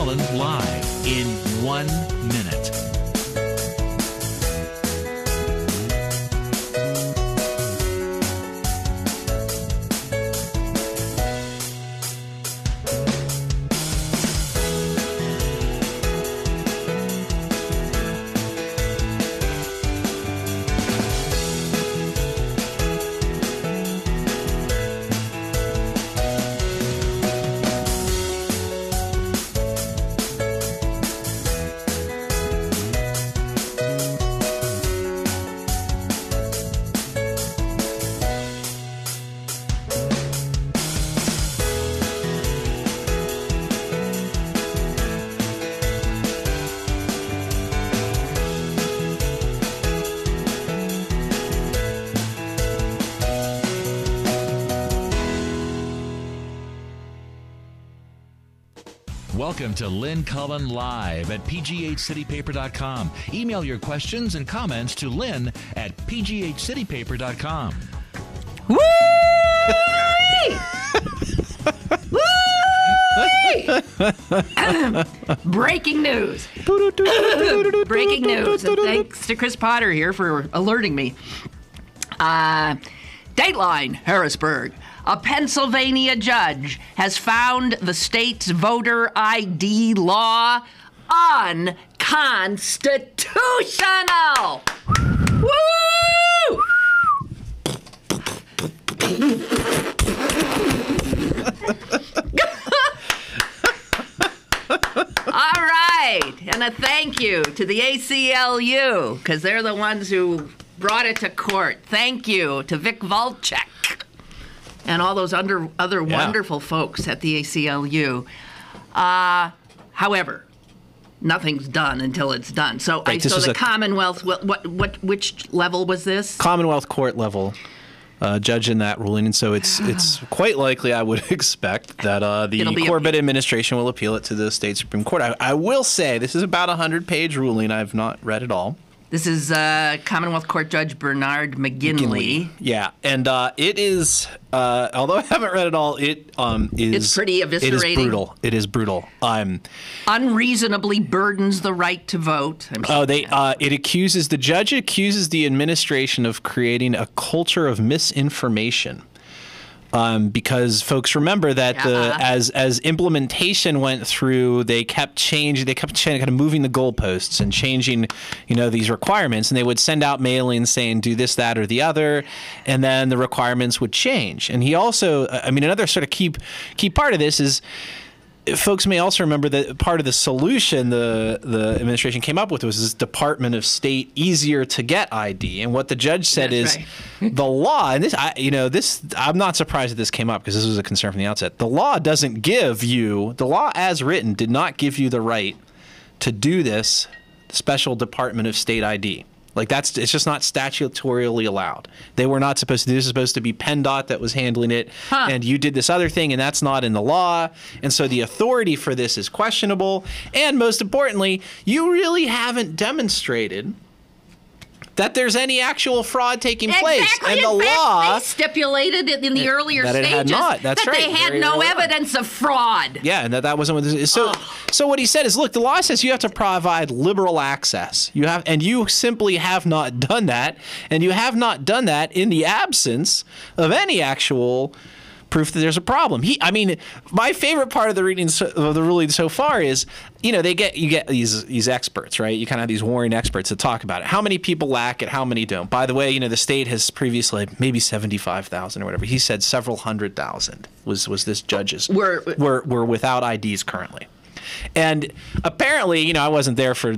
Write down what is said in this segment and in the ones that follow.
Cullen live in 1 minute. Welcome to Lynn Cullen Live at pghcitypaper.com. Email your questions and comments to Lynn at pghcitypaper.com. Woo! Breaking news. Breaking news. And thanks to Chris Potter here for alerting me. Dateline, Harrisburg. A Pennsylvania judge has found the state's voter ID law unconstitutional. Woo! All right. And a thank you to the ACLU, because they're the ones who brought it to court. Thank you to Vic Volchek and all those other wonderful folks at the ACLU. However, nothing's done until it's done. So, Right, so the Commonwealth, which level was this? Commonwealth Court level judge in that ruling, and so it's quite likely, I would expect, that the Corbett administration will appeal it to the state Supreme Court. I will say this is about a 100-page ruling. I've not read it all. This is Commonwealth Court Judge Bernard McGinley. Yeah, and it is, although I haven't read it all, it is... It's pretty eviscerating. It is brutal. It is brutal. Unreasonably burdens the right to vote. The judge accuses the administration of creating a culture of misinformation. Because folks remember that as implementation went through, they kept changing, kind of moving the goalposts and changing, these requirements, and they would send out mailings saying do this, that, or the other, and then the requirements would change. And he also, another sort of key part of this is, folks may also remember that part of the solution the administration came up with was this Department of State easier to get ID. And what the judge said the law, and I'm not surprised that this came up because this was a concern from the outset. The law the law as written did not give you the right to do this special Department of State ID. It's just not statutorily allowed. They were not supposed to do this. It was supposed to be PennDOT that was handling it, and you did this other thing, and that's not in the law. And so the authority for this is questionable. And most importantly, you really haven't demonstrated that there's any actual fraud taking place. And the law... They stipulated it in the earlier stages had not. That's that right. They had no evidence of fraud. Yeah, and that wasn't what this is. So what he said is, look, the law says you have to provide liberal access. And you simply have not done that. And you have not done that in the absence of any actual proof that there's a problem. My favorite part of the ruling so far is, you get these experts, right? You kind of have these warring experts that talk about it. How many people lack it? How many don't? By the way, the state has previously maybe 75,000 or whatever. He said several 100,000 was this judges were without IDs currently. And apparently, I wasn't there for,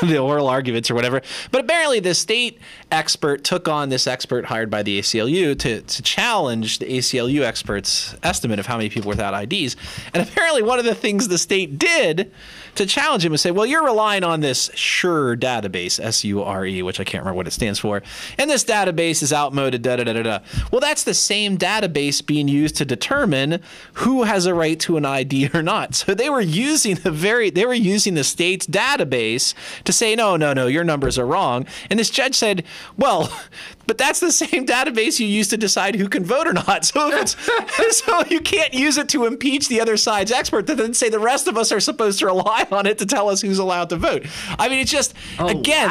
the oral arguments or whatever, but apparently the state expert took on this expert hired by the ACLU to challenge the ACLU expert's estimate of how many people were without IDs. And apparently one of the things the state did to challenge him and say, well, you're relying on this SURE database, SURE, which I can't remember what it stands for, and this database is outmoded, da-da-da-da-da. Well, that's the same database being used to determine who has a right to an ID or not. So they were using the state's database to say, no, your numbers are wrong. And this judge said, well, but that's the same database you use to decide who can vote or not. So so you can't use it to impeach the other side's expert to then say the rest of us are supposed to rely on it to tell us who's allowed to vote. I mean, it's just, again,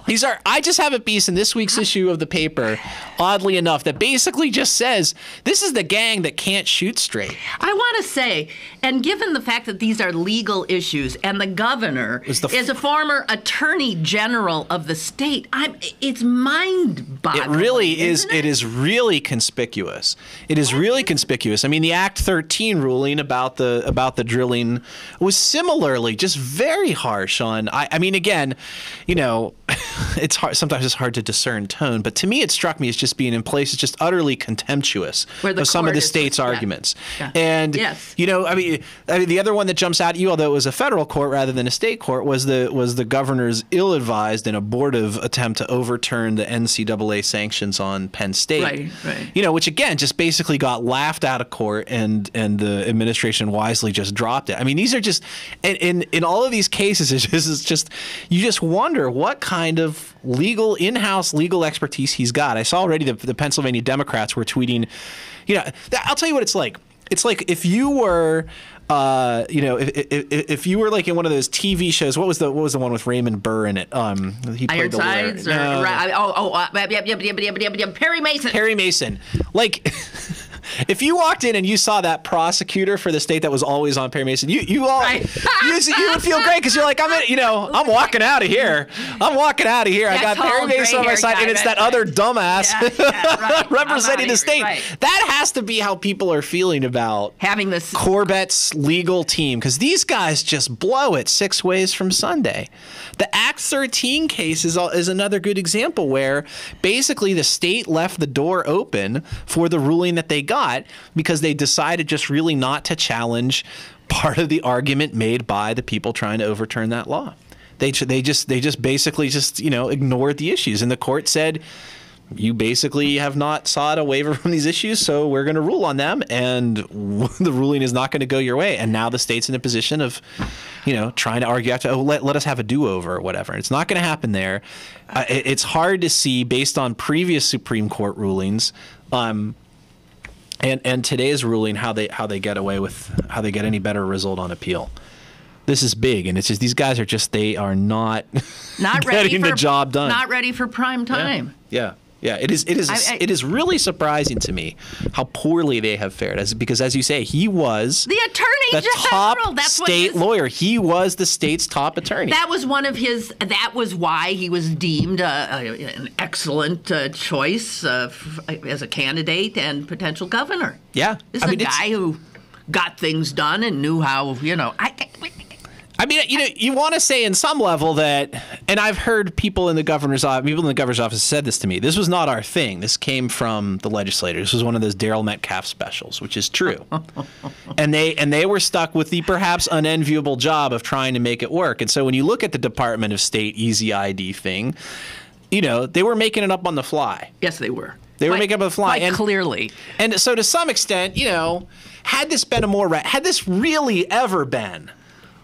these are, I just have a piece in this week's issue of the paper, oddly enough, that basically just says, this is the gang that can't shoot straight. I want to say, and given the fact that these are legal issues and the governor is a former attorney general of the state, it's mind-boggling. It really is. It is really conspicuous. It is really conspicuous. I mean, the Act 13 ruling about the drilling was similarly just very harsh on. I mean, again, it's hard. Sometimes it's hard to discern tone, but to me, it struck me as just being in place. It's just utterly contemptuous of some of the state's arguments. Yeah. And I mean, the other one that jumps out at you, although it was a federal court rather than a state court, was the governor's ill-advised and abortive attempt to overturn the NCAA sanctions on Penn State. Right. Which again just basically got laughed out of court, and the administration wisely just dropped it. I mean, these are just in all of thes cases, it's just you just wonder what kind of in-house legal expertise he's got. I saw already the Pennsylvania Democrats were tweeting. I'll tell you what it's like. It's like if you were. If you were like in one of those TV shows, what was the one with Raymond Burr in it? He played Ironsides Perry Mason. Perry Mason. Like, if you walked in and you saw that prosecutor for the state that was always on Perry Mason, you would feel great because you're like, I'm walking out of here. I got Perry Mason on my side, and it's that other dumbass representing the state. Right. That has to be how people are feeling about having this Corbett's legal team, because these guys just blow it 6 ways from Sunday. The Act 13 case is another good example where basically the state left the door open for the ruling that they got because they decided just really not to challenge part of the argument made by the people trying to overturn that law. They just basically ignored the issues, and the court said, you basically have not sought a waiver from these issues, so we're going to rule on them, and the ruling is not going to go your way. And now the state's in a position of, trying to argue after, let us have a do-over or whatever. It's not going to happen there. It's hard to see based on previous Supreme Court rulings, and today's ruling how they get any better result on appeal. This is big, and it's just these guys they are not getting the job done. Not ready for prime time. Yeah. It is really surprising to me how poorly they have fared. Because as you say, he was the attorney general. That's state lawyer. He was the state's top attorney. That was one of his. That was why he was deemed an excellent choice as a candidate and potential governor. Yeah, this is a guy who got things done and knew how. I mean, you want to say in some level that, and I've heard people in the governor's office said this to me. This was not our thing. This came from the legislators. This was one of those Daryl Metcalf specials, which is true. and they were stuck with the perhaps unenviable job of trying to make it work. And so when you look at the Department of State Easy ID thing, they were making it up on the fly. Yes, they were. They were making it up on the fly. Quite clearly. And so to some extent, had this really ever been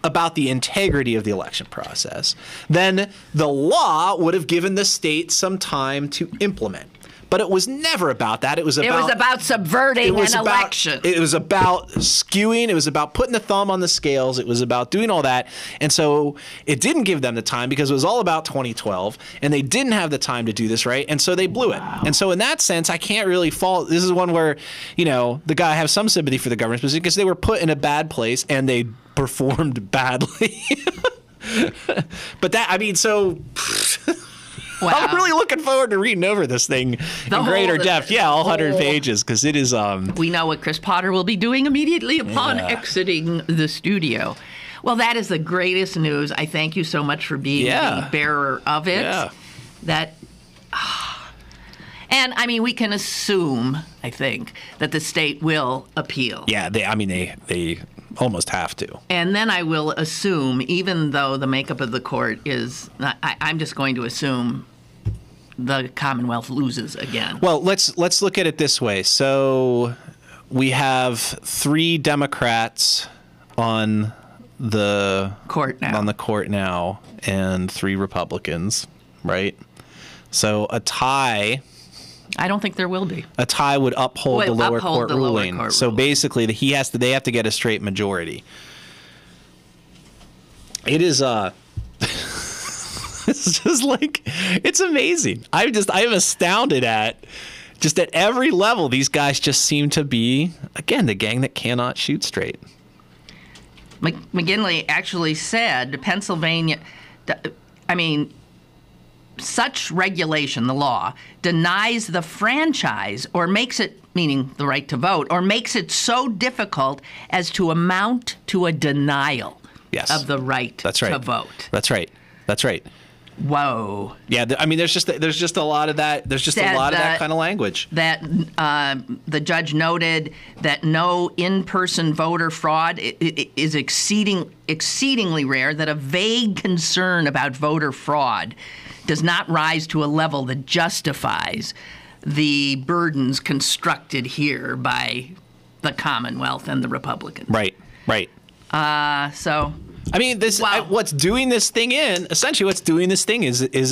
about the integrity of the election process, then the law would have given the state some time to implement. But it was never about that. It was about subverting an election. It was about skewing. It was about putting the thumb on the scales. It was about doing all that. And so it didn't give them the time because it was all about 2012, and they didn't have the time to do this right, and so they blew it. And so in that sense, I can't really fault. This is one where, I have some sympathy for the government's position because they were put in a bad place and they performed badly. But wow. I'm really looking forward to reading over this thing in greater depth. Yeah, all 100 pages, because it is... We know what Chris Potter will be doing immediately upon exiting the studio. Well, that is the greatest news. I thank you so much for being the bearer of it. Yeah. And, we can assume, I think, that the state will appeal. Yeah, they almost have to. And then I will assume, even though the makeup of the court is, I'm just going to assume the Commonwealth loses again. Well, let's look at it this way. So we have 3 Democrats on the court now and 3 Republicans, right? So a tie. I don't think there will be. A tie would uphold the lower court ruling. So basically, they have to get a straight majority. It is it's just like, it's amazing. I am astounded at just at every level. These guys just seem to be, again, the gang that cannot shoot straight. McGinley actually said Pennsylvania, such regulation, the law, denies the franchise or makes it, meaning the right to vote, or makes it so difficult as to amount to a denial of the right to vote. That's right. Whoa. Yeah, there's just a lot of that. There's just a lot of that kind of language. That the judge noted that no in-person voter fraud is exceedingly rare. That a vague concern about voter fraud does not rise to a level that justifies the burdens constructed here by the Commonwealth and the Republicans. Right. So. I mean, what's doing this thing is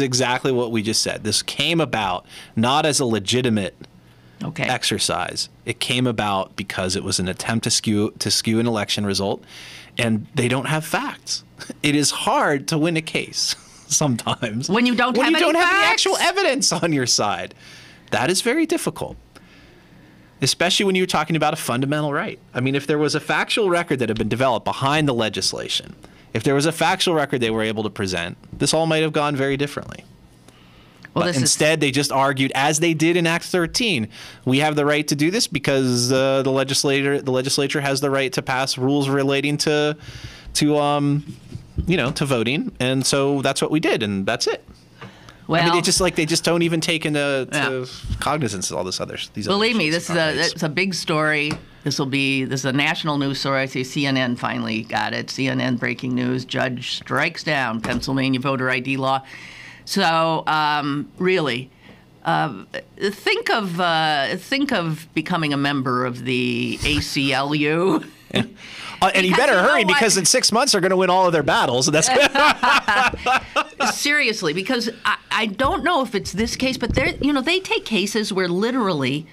exactly what we just said. This came about not as a legitimate exercise. It came about because it was an attempt to skew an election result, and they don't have facts. It is hard to win a case sometimes when you don't have any actual evidence on your side. That is very difficult. Especially when you're talking about a fundamental right. I mean, if there was a factual record that had been developed behind the legislation, if there was a factual record they were able to present, this all might have gone very differently. Well, but instead, they just argued, as they did in Act 13, we have the right to do this because the legislature has the right to pass rules relating to voting, and so that's what we did, and that's it. Well, I mean, they just don't even take into cognizance of all this other. Believe me, it's a big story. This is a national news story. I see CNN finally got it. CNN breaking news: judge strikes down Pennsylvania voter ID law. So really, think of becoming a member of the ACLU. And you better hurry because in 6 months they're going to win all of their battles. That's seriously, because I don't know if it's this case, but they take cases where literally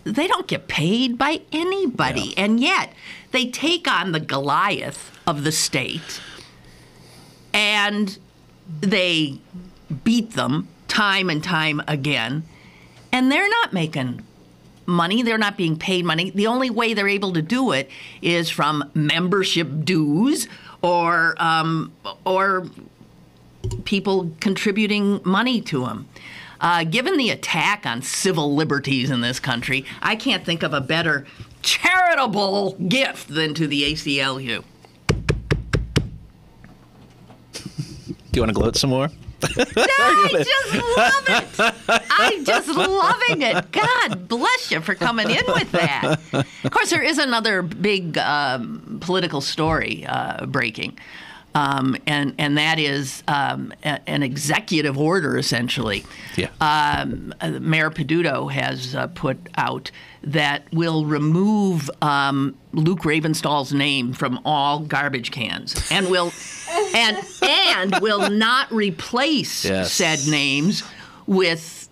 they don't get paid by anybody, and yet they take on the Goliath of the state, and they beat them time and time again, and they're not making money. They're not being paid money. The only way they're able to do it is from membership dues or people contributing money to them. Given the attack on civil liberties in this country, I can't think of a better charitable gift than to the ACLU. Do you want to gloat some more? I just love it. I'm just loving it. God bless you for coming in with that. Of course, there is another big political story breaking, and that is an executive order, essentially. Yeah. Mayor Peduto has put out that will remove Luke Ravenstahl's name from all garbage cans, and will not replace said names with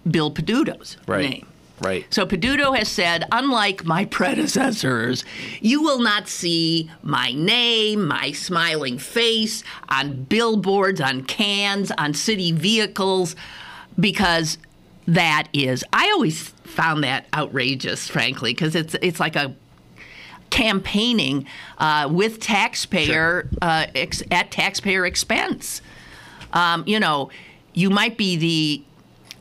Bill Peduto's name. Right. So Peduto has said, unlike my predecessors, you will not see my name, my smiling face on billboards, on cans, on city vehicles, because that is, I always found that outrageous, frankly, because it's like a campaigning with taxpayer at taxpayer expense. You might be the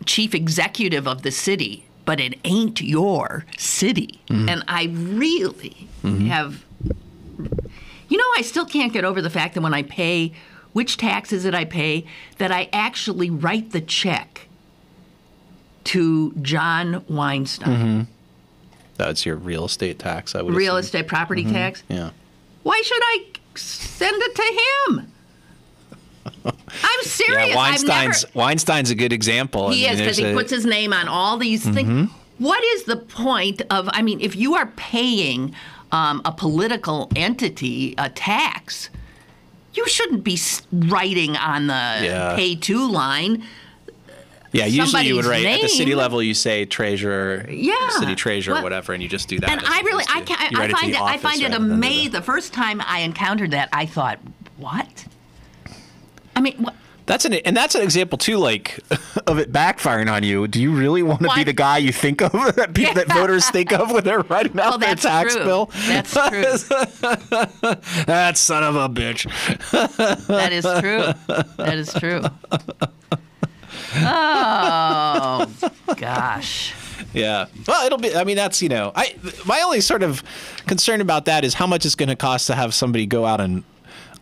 chief executive of the city, but it ain't your city. Mm-hmm. And I really have, I still can't get over the fact that when I pay, which tax is it I pay, that I actually write the check to John Weinstein. Mm-hmm. That's your real estate tax, I would Real assume. estate property tax? Yeah. Why should I send it to him? I'm serious. Yeah, Weinstein's a good example. He is, because he puts his name on all these things. What is the point of, if you are paying a political entity a tax, you shouldn't be writing on the pay to line. Yeah, usually you would write name. at the city level. You say treasurer, city treasurer, well, or whatever, and you just do that. And I find it amazing. The first time I encountered that, I thought, what? What? That's an example too, like, of it backfiring on you. Do you really want to be the guy you think of that voters think of when they're writing out their tax bill? That's true. That son of a bitch. That is true. That is true. Oh, gosh. Yeah. Well, it'll be, that's, my only sort of concern about that is how much it's going to cost to have somebody go out and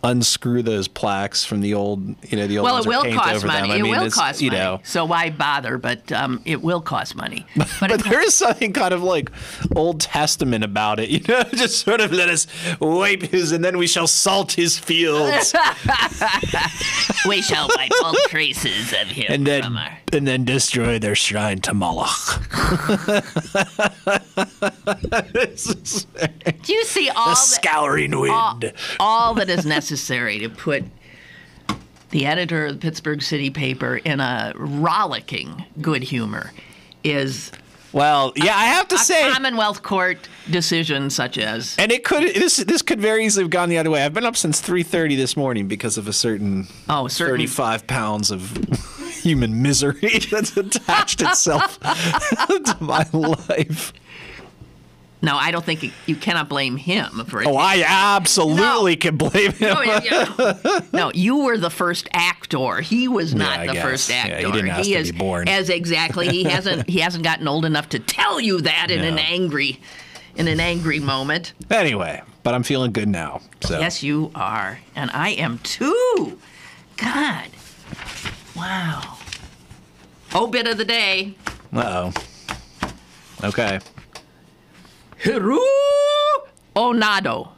unscrew those plaques from the old, the old well, ones it will paint cost over money. them. It will cost money. So why bother? But it will cost money. But there is something kind of like Old Testament about it, just sort of let us wipe his, and then we shall salt his fields. We shall wipe all traces of him and then destroy their shrine to Moloch. Do you see all the scouring wind? All that is necessary to put the editor of the Pittsburgh City paper in a rollicking good humor is I have to say, a Commonwealth Court decision such as, and this could very easily have gone the other way. I've been up since 3:30 this morning because of a certain 35 pounds of human misery that's attached itself to my life. No, I don't think you cannot blame him for it. Oh, I absolutely can blame him. No, you were the first actor. He was not the first actor. Yeah, he didn't ask to be born. He hasn't gotten old enough to tell you that in an angry moment. Anyway, but I'm feeling good now. So. Yes, you are, and I am too. God, wow. Obit of the day. Uh-oh. Okay. Hiroo Onoda.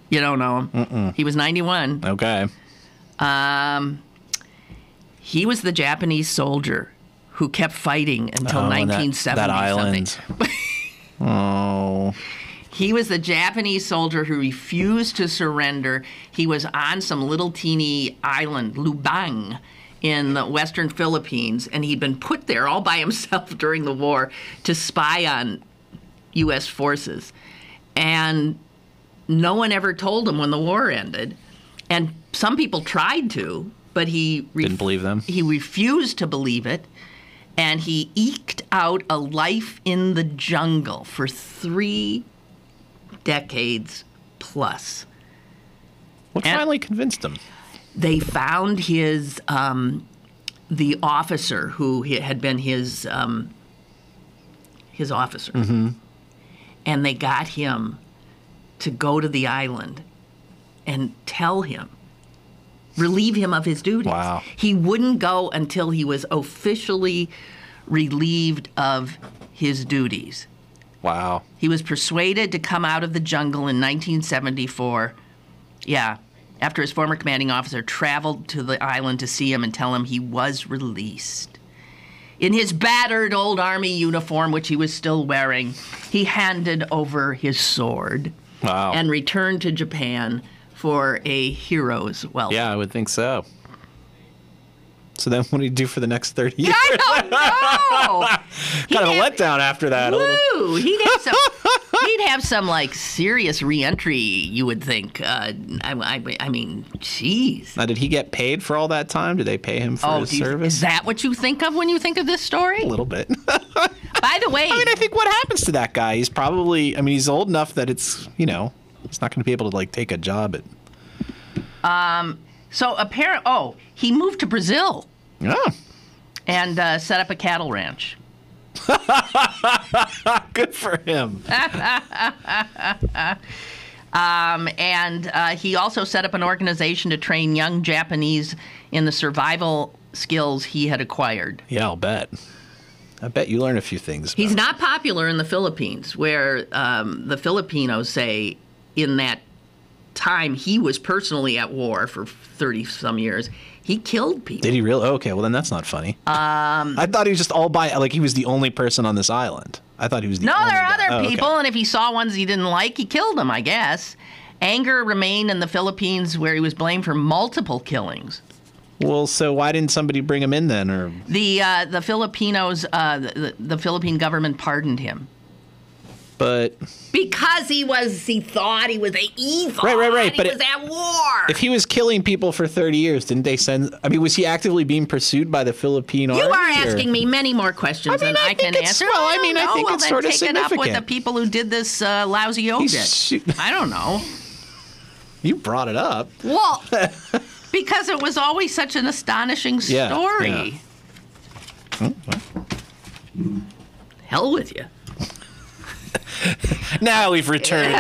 You don't know him. Mm-mm. He was 91. Okay. He was the Japanese soldier who kept fighting until 1970. That island. Oh. He was the Japanese soldier who refused to surrender. He was on some little teeny island, Lubang, in the western Philippines, and he'd been put there all by himself during the war to spy on U.S. forces. And no one ever told him when the war ended. And some people tried to, but he didn't believe them. He refused to believe it, and he eked out a life in the jungle for 3 decades plus. What finally convinced him? They found his the officer who had been his officer, and they got him to go to the island and tell him, relieve him of his duties. Wow. He wouldn't go until he was officially relieved of his duties. Wow. He was persuaded to come out of the jungle in 1974. Yeah. After his former commanding officer traveled to the island to see him and tell him he was released. In his battered old army uniform, which he was still wearing, he handed over his sword and returned to Japan for a hero's welcome. Yeah, I would think so. So then what did he do for the next 30 years? I don't know. Kind of a letdown after that. Woo! He'd have some like serious reentry, you would think. I mean, jeez. Now, did he get paid for all that time? Did they pay him for his service? Is that what you think of when you think of this story? A little bit. By the way, I think what happens to that guy? He's probably, he's old enough that it's, he's not going to be able to like take a job at. So apparently, he moved to Brazil. Yeah. And set up a cattle ranch. Good for him. And he also set up an organization to train young Japanese in the survival skills he had acquired. Yeah, I'll bet. I bet you learn a few things. He's not popular in the Philippines, where the Filipinos say in that time he was personally at war for 30-some years. He killed people. Did he really? Oh, okay, well then that's not funny. I thought he was just all by, like he was the only person on this island. I thought he was the only No, there are guy. other people, Okay. and if he saw ones he didn't like, he killed them, I guess. Anger remained in the Philippines, where he was blamed for multiple killings. Well, so why didn't somebody bring him in then? Or The Filipinos, the Philippine government pardoned him. But Because he thought he was evil. Right. He But was at war. if he was killing people for 30 years, didn't they send? I mean, was he actively being pursued by the Philippine army? You are asking me many more questions than I can answer. Well, I mean, I think it's sort of take it up with the significant. people who did this lousy obit. I don't know. You brought it up. Well, because it was always such an astonishing story. Yeah. Hell with you. Now we've returned.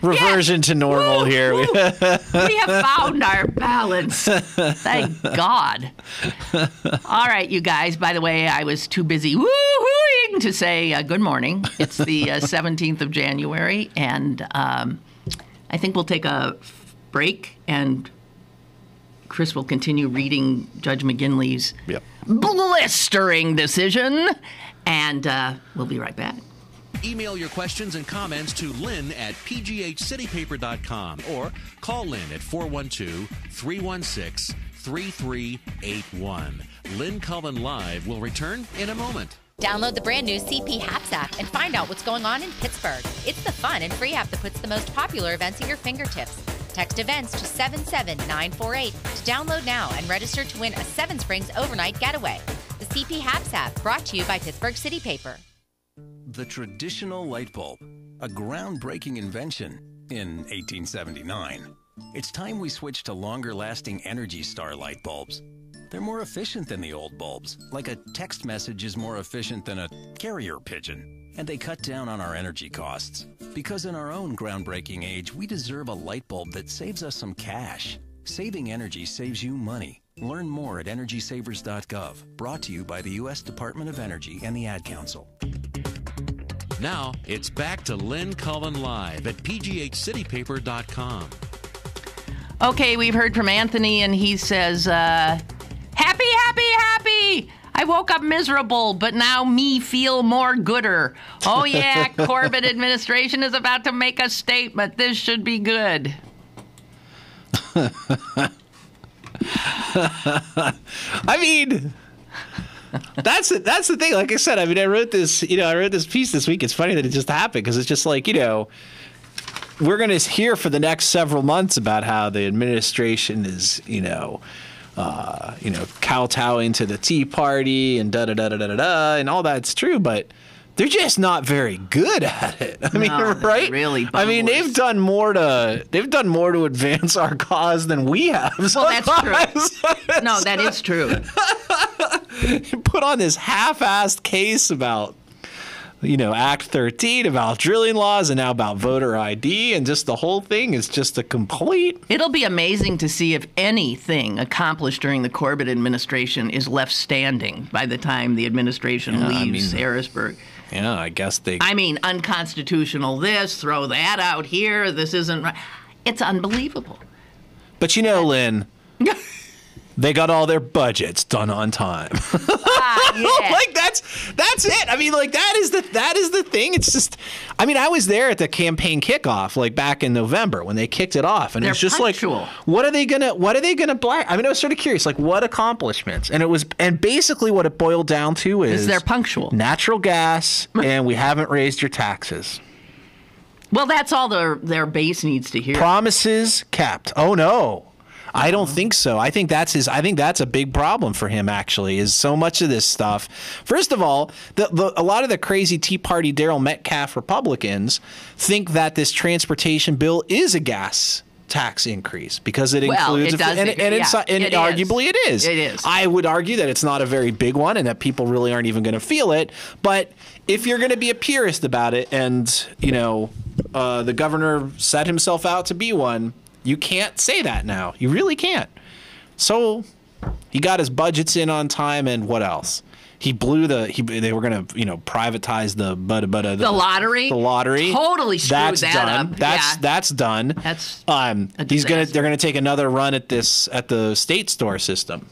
Reversion to normal here. We have found our balance. Thank God. All right, you guys. By the way, I was too busy woo-hooing to say good morning. It's the 17th of January, and I think we'll take a break, and Chris will continue reading Judge McGinley's blistering decision, and we'll be right back. Email your questions and comments to Lynn at pghcitypaper.com or call Lynn at 412-316-3381. Lynn Cullen Live will return in a moment. Download the brand new CP Haps app and find out what's going on in Pittsburgh. It's the fun and free app that puts the most popular events at your fingertips. Text events to 77948 to download now and register to win a Seven Springs overnight getaway. The CP Haps app, brought to you by Pittsburgh City Paper. The traditional light bulb, a groundbreaking invention in 1879. It's time we switch to longer-lasting Energy Star light bulbs. They're more efficient than the old bulbs, like a text message is more efficient than a carrier pigeon. And they cut down on our energy costs. Because in our own groundbreaking age, we deserve a light bulb that saves us some cash. Saving energy saves you money. Learn more at EnergySavers.gov. Brought to you by the U.S. Department of Energy and the Ad Council. Now, it's back to Lynn Cullen Live at pghcitypaper.com. Okay, we've heard from Anthony, and he says, happy, happy, happy! I woke up miserable, but now me feel more gooder. Oh yeah, Corbett administration is about to make a statement. This should be good. I mean, that's the thing. Like I said, I mean, I wrote this piece this week. It's funny that it just happened because it's just like, we're going to hear for the next several months about how the administration is, kowtowing to the Tea Party and da-da-da-da-da-da, and all that's true, but they're just not very good at it. I mean, right? Really, I mean, they've done more to advance our cause than we have. Well, that's true. No, that is true. Put on this half-assed case about, Act 13, about drilling laws, and now about voter ID, and just the whole thing is just a complete... It'll be amazing to see if anything accomplished during the Corbett administration is left standing by the time the administration leaves Harrisburg. Yeah, I guess they... I mean, unconstitutional this, throw that out here, this isn't right. It's unbelievable. But Lynn... They got all their budgets done on time. Yeah. Like that's it. I mean, like that is the thing. It's just, I mean, I was there at the campaign kickoff, like back in November when they kicked it off, and They're it's just punctual. like, what are they gonna black? I mean, I was sort of curious, like what accomplishments, and basically what it boiled down to is they're punctual. Natural gas, and we haven't raised your taxes. Well, that's all their base needs to hear. Promises kept. Oh no. I don't think so. I think that's a big problem for him, actually, is so much of this stuff. First of all, a lot of the crazy Tea Party Darryl Metcalf Republicans think that this transportation bill is a gas tax increase because it includes arguably it is. It is. I would argue that it's not a very big one and that people really aren't even going to feel it. But if you're going to be a purist about it, and the governor set himself out to be one, you can't say that now. You really can't. So he got his budgets in on time, and what else? He blew they were going to, privatize the lottery. The lottery. Totally screwed that done. up. That's done. That's they're going to take another run at the state store system.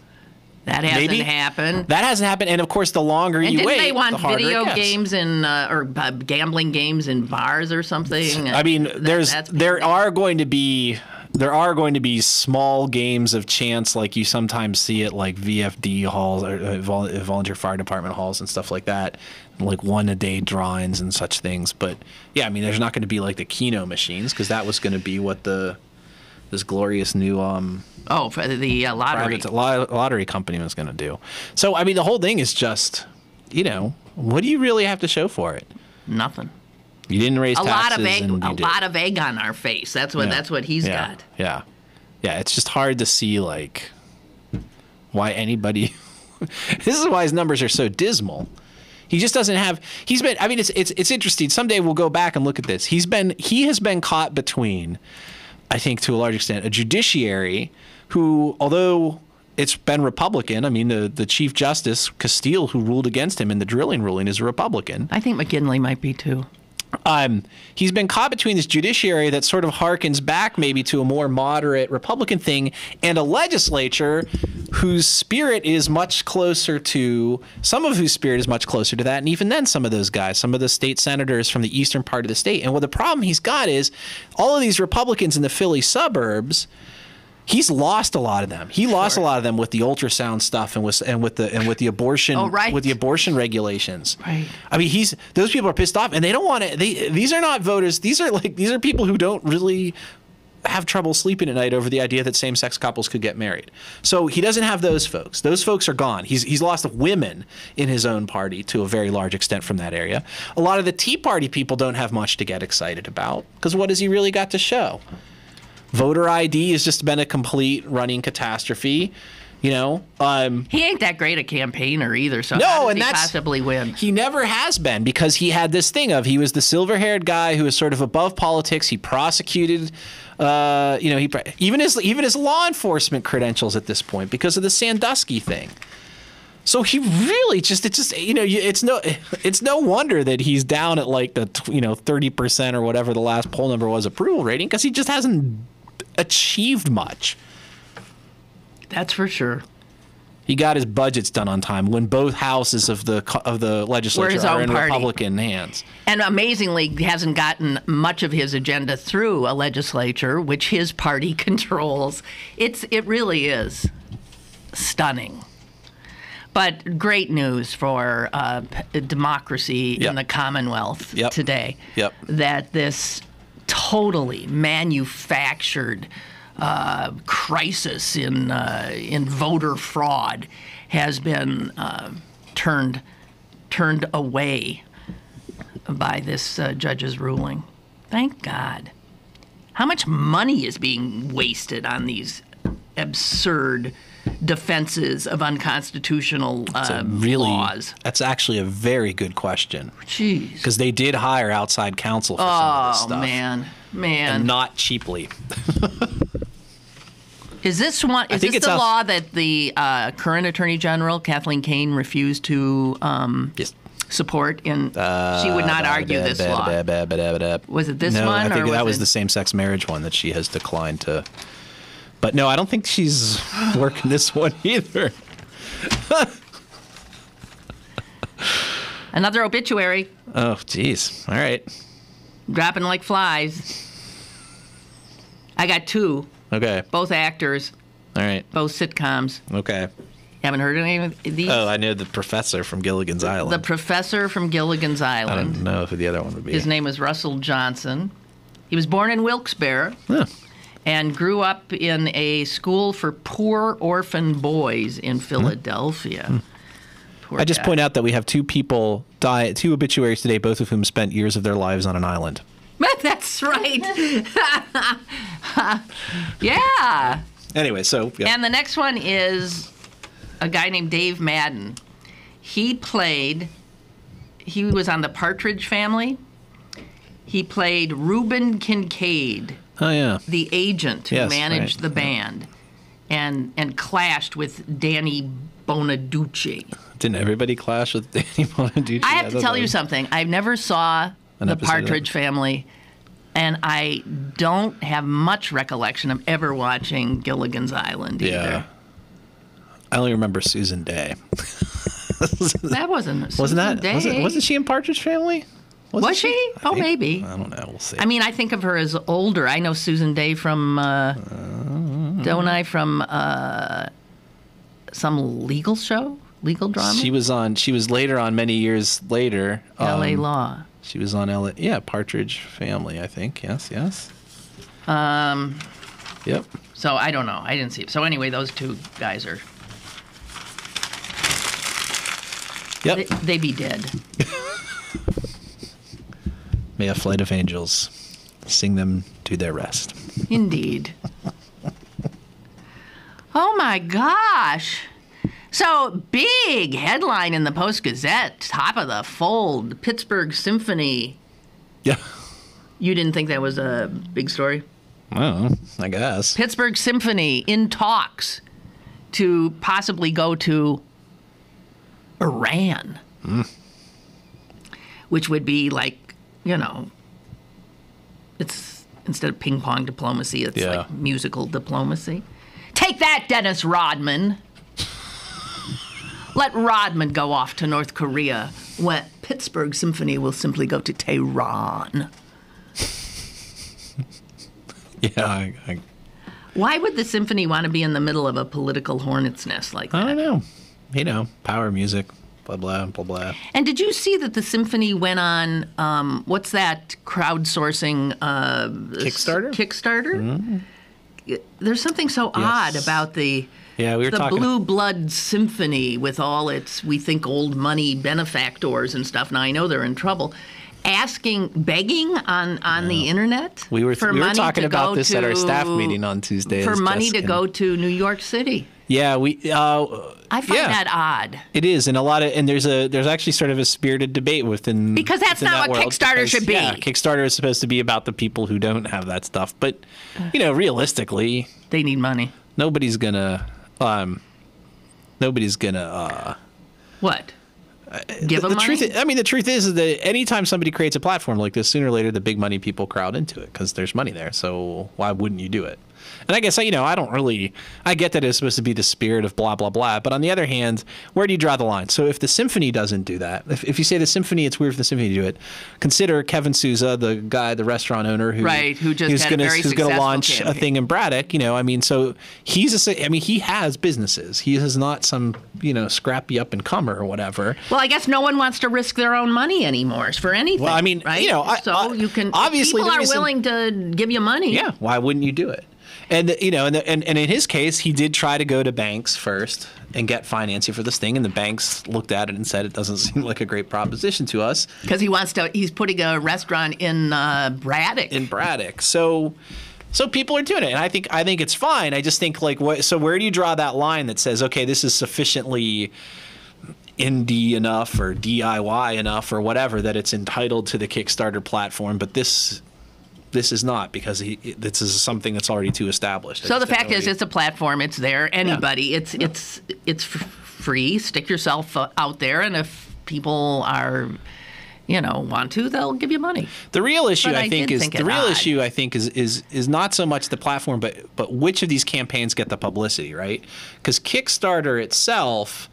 That hasn't happened. That hasn't happened, and of course, the longer you wait, they want the harder video it gets. games or gambling games in bars or something? I mean, there are going to be small games of chance, like you sometimes see at like VFD halls or volunteer fire department halls and stuff like that, like one-a-day drawings and such things. But yeah, I mean, there's not going to be like the Keno machines, because that was going to be what this glorious new for the lottery. Lottery company was going to do. So I mean, the whole thing is just, what do you really have to show for it? Nothing. You didn't raise taxes. A lot of egg on our face. That's what he's got. Yeah. It's just hard to see like why anybody. This is why his numbers are so dismal. He just doesn't have. He's been. I mean, it's interesting. Someday we'll go back and look at this. He has been caught between, I think, to a large extent, a judiciary who, although it's been Republican, I mean, the Chief Justice Castile, who ruled against him in the drilling ruling, is a Republican. I think McKinley might be too. He's been caught between this judiciary that sort of harkens back maybe to a more moderate Republican thing, and a legislature whose spirit is much closer to, some of whose spirit is much closer to that, and even then some of those guys, some of the state senators from the eastern part of the state. And what the problem he's got is all of these Republicans in the Philly suburbs, he's lost a lot of them. He lost a lot of them with the ultrasound stuff and with the abortion with the abortion regulations. Right. I mean, those people are pissed off, and they don't want to. These are not voters. These are people who don't really have trouble sleeping at night over the idea that same-sex couples could get married. So he doesn't have those folks. Those folks are gone. He's lost women in his own party to a very large extent from that area. A lot of the Tea Party people don't have much to get excited about, because what has he really got to show? Voter ID has just been a complete running catastrophe. He ain't that great a campaigner either, so how does he possibly win? He never has been, because he had this thing of, he was the silver-haired guy who was sort of above politics. He prosecuted, even his law enforcement credentials at this point because of the Sandusky thing. So he really it's no wonder that he's down at like the 30% or whatever the last poll number was approval rating, because he just hasn't achieved much. That's for sure. He got his budgets done on time when both houses of the legislature are in Republican hands. And amazingly, hasn't gotten much of his agenda through a legislature which his party controls. It really is stunning. But great news for democracy in the Commonwealth today. Yep. That this totally manufactured crisis in voter fraud has been turned away by this judge's ruling. Thank God. How much money is being wasted on these absurd defenses of unconstitutional laws? That's actually a very good question. Jeez. Because they did hire outside counsel for some of this stuff. Oh, man. And not cheaply. Is this the law that the current Attorney General, Kathleen Kane, refused to support? She would not argue this law. Was it this one? No, I think that was it the same-sex marriage one that she has declined to. But no, I don't think she's working this one either. Another obituary. Oh, geez. All right. Dropping like flies. I got two. Okay. Both actors. All right. Both sitcoms. Okay. Haven't heard any of these? Oh, I know the professor from Gilligan's Island. The professor from Gilligan's Island. I don't know who the other one would be. His name was Russell Johnson. He was born in Wilkes-Barre. Huh. And grew up in a school for poor orphan boys in Philadelphia. I just point out that we have two obituaries today, both of whom spent years of their lives on an island. That's right. Yeah. Anyway, so. Yeah. And the next one is a guy named Dave Madden. He was on the Partridge Family. He played Reuben Kincaid. Oh, yeah. The agent who managed the band and clashed with Danny Bonaduce. Didn't everybody clash with Danny Bonaduce? I have to tell you something. I never saw the Partridge Family, and I don't have much recollection of ever watching Gilligan's Island either. Yeah. I only remember Susan Day. That wasn't Day. Wasn't she in Partridge Family? Was she? Oh, maybe. I don't know. We'll see. I mean, I think of her as older. I know Susan Day from, don't I, from some legal show? Legal drama? She was later on, many years later. L.A. Law. She was on L.A. Yeah, Partridge Family, I think. Yes. Yep. So I don't know. I didn't see it. So anyway, those two guys are. Yep. They be dead. May a flight of angels sing them to their rest. Indeed. Oh my gosh. So, big headline in the Post-Gazette, top of the fold, Pittsburgh Symphony. Yeah. You didn't think that was a big story? Well, I guess. Pittsburgh Symphony in talks to possibly go to Iran. Which would be like, it's instead of ping pong diplomacy, it's like musical diplomacy. Take that, Dennis Rodman. Let Rodman go off to North Korea, when Pittsburgh Symphony will simply go to Tehran. Yeah. Why would the symphony want to be in the middle of a political hornet's nest like that? I don't know. Power music, blah, blah, blah, blah. And did you see that the symphony went on, what's that crowdsourcing? Kickstarter? Mm-hmm. There's something so odd about the Blue Blood Symphony with all its, we think, old money benefactors and stuff. Now, I know they're in trouble. Begging on the internet. We were talking about this at our staff meeting on Tuesday. For money to go to New York City. Yeah, I find that odd. It is, and there's actually sort of a spirited debate within because that's not what Kickstarter should be. Yeah, Kickstarter is supposed to be about the people who don't have that stuff, but realistically, they need money. Nobody's gonna. What? Give them money? The truth is that anytime somebody creates a platform like this, sooner or later the big money people crowd into it because there's money there. So why wouldn't you do it? And I guess, I get that it's supposed to be the spirit of blah, blah, blah. But on the other hand, where do you draw the line? So if the symphony doesn't do that, if you say the symphony, it's weird for the symphony to do it, consider Kevin Sousa, the restaurant owner who's going to launch a thing in Braddock, so he has businesses. He is not some, scrappy up and comer or whatever. Well, I guess no one wants to risk their own money anymore for anything. Well, right? You can, obviously people are willing to give you money. Yeah. Why wouldn't you do it? And and in his case, he did try to go to banks first and get financing for this thing, and the banks looked at it and said it doesn't seem like a great proposition to us because he's putting a restaurant in Braddock. In Braddock, so people are doing it, and I think it's fine. I just think so where do you draw that line that says, okay, this is sufficiently indie enough or DIY enough or whatever that it's entitled to the Kickstarter platform, but this is not because this is something that's already too established. So the fact is, it's a platform. It's there. Anybody. Yeah. It's free. Stick yourself out there, and if people are, want to, they'll give you money. The real issue, I think, is not so much the platform, but which of these campaigns get the publicity, right? Because Kickstarter itself,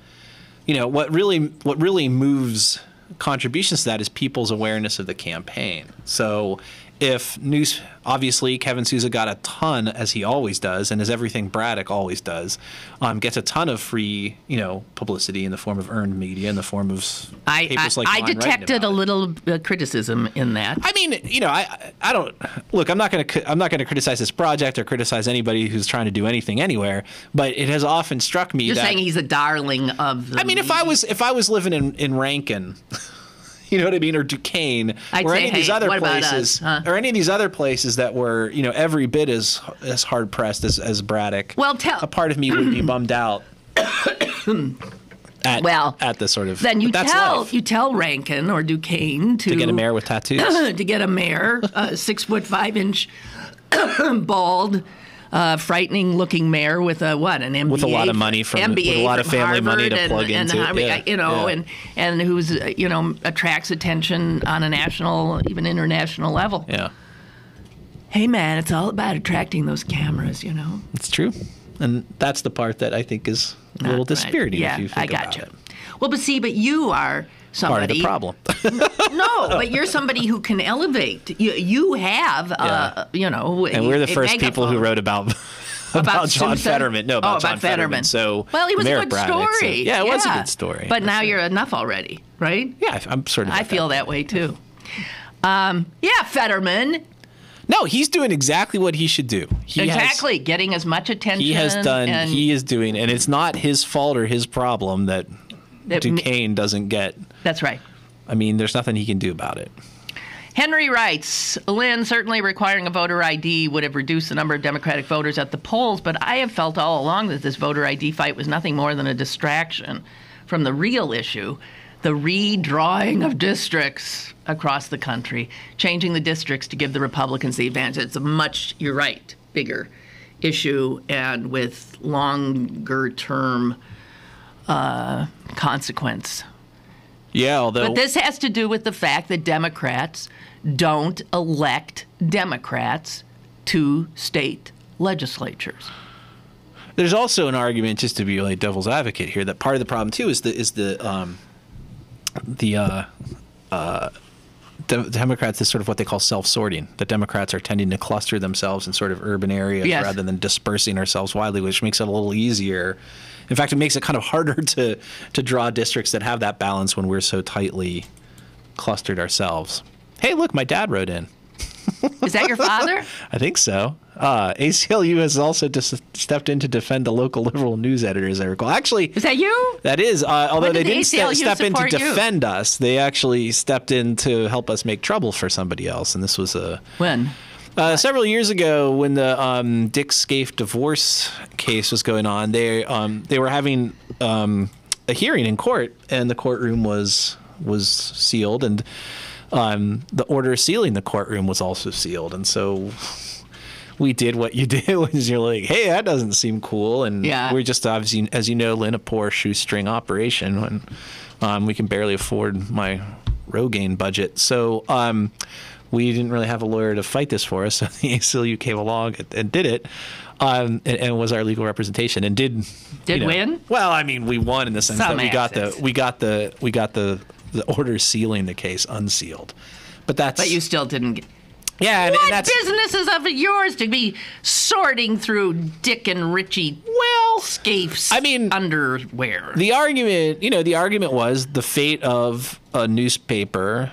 what really moves contributions to that is people's awareness of the campaign. So if obviously Kevin Sousa got a ton, as he always does, and as everything Braddock always does, gets a ton of free, publicity in the form of earned media, in the form of papers like mine. I detected a little criticism in that. I mean, I don't look. I'm not going to criticize this project or criticize anybody who's trying to do anything anywhere. But it has often struck me You're saying he's a darling of the media. If I was living in Rankin. You know what I mean, or Duquesne, or any of these other places, or any of these other places that were, every bit as hard pressed as Braddock. Well, a part of me would be bummed out at the sort of. Then you tell Rankin or Duquesne to get a mayor with tattoos, to get a mayor, 6'5" bald, frightening-looking mayor with an MBA, with a lot of money from MBA with a lot of family Harvard money to plug into, and who's attracts attention on a national, even international level. Yeah. Hey man, it's all about attracting those cameras, It's true, and that's the part that I think is a little dispiriting. Yeah, if you think I got about you. it. Well, but you are somebody. Part of the problem. No, but you're somebody who can elevate. You have, and we're the first people who wrote about John Fetterman. No, about John Fetterman. So well, he was a good story. So, yeah, it was a good story. But now you're enough already, right? Yeah, I'm sort of. I feel that way too. Fetterman. No, he's doing exactly what he should do. Getting as much attention. He has done. He is doing, and it's not his fault or his problem that Duquesne doesn't get. That's right. I mean, there's nothing he can do about it. Henry writes, Lynn, certainly requiring a voter ID would have reduced the number of Democratic voters at the polls, but I have felt all along that this voter ID fight was nothing more than a distraction from the real issue, the redrawing of districts across the country, changing the districts to give the Republicans the advantage. It's a much, you're right, bigger issue and with longer term consequence. Yeah, but this has to do with the fact that Democrats don't elect Democrats to state legislatures. There's also an argument, just to be like devil's advocate here, that part of the problem too is the Democrats is sort of what they call self-sorting. The Democrats are tending to cluster themselves in sort of urban areas rather than dispersing ourselves widely, which makes it a little easier. In fact, it makes it kind of harder to draw districts that have that balance when we're so tightly clustered ourselves. Hey, look, my dad wrote in. Is that your father? I think so. ACLU has also stepped in to defend the local liberal news editors, I recall. Actually, is that you? That is. Although they didn't step in to defend you? us, they actually stepped in to help us make trouble for somebody else. And this was when? Several years ago, when the Dick Scaife divorce case was going on, they were having a hearing in court, and the courtroom was sealed, and the order sealing the courtroom was also sealed, and so we did what you do, is you're like, hey, that doesn't seem cool, and we're just obviously, as you know, Lynn, a poor shoestring operation when we can barely afford my Rogaine budget, so. We didn't really have a lawyer to fight this for us, so the ACLU came along and did it, and was our legal representation and did win. Well, I mean, we won in the sense that we got the order sealing the case unsealed, but you still didn't get. Yeah, what business is of yours to be sorting through Dick and Richie Scaife's underwear? The argument was the fate of a newspaper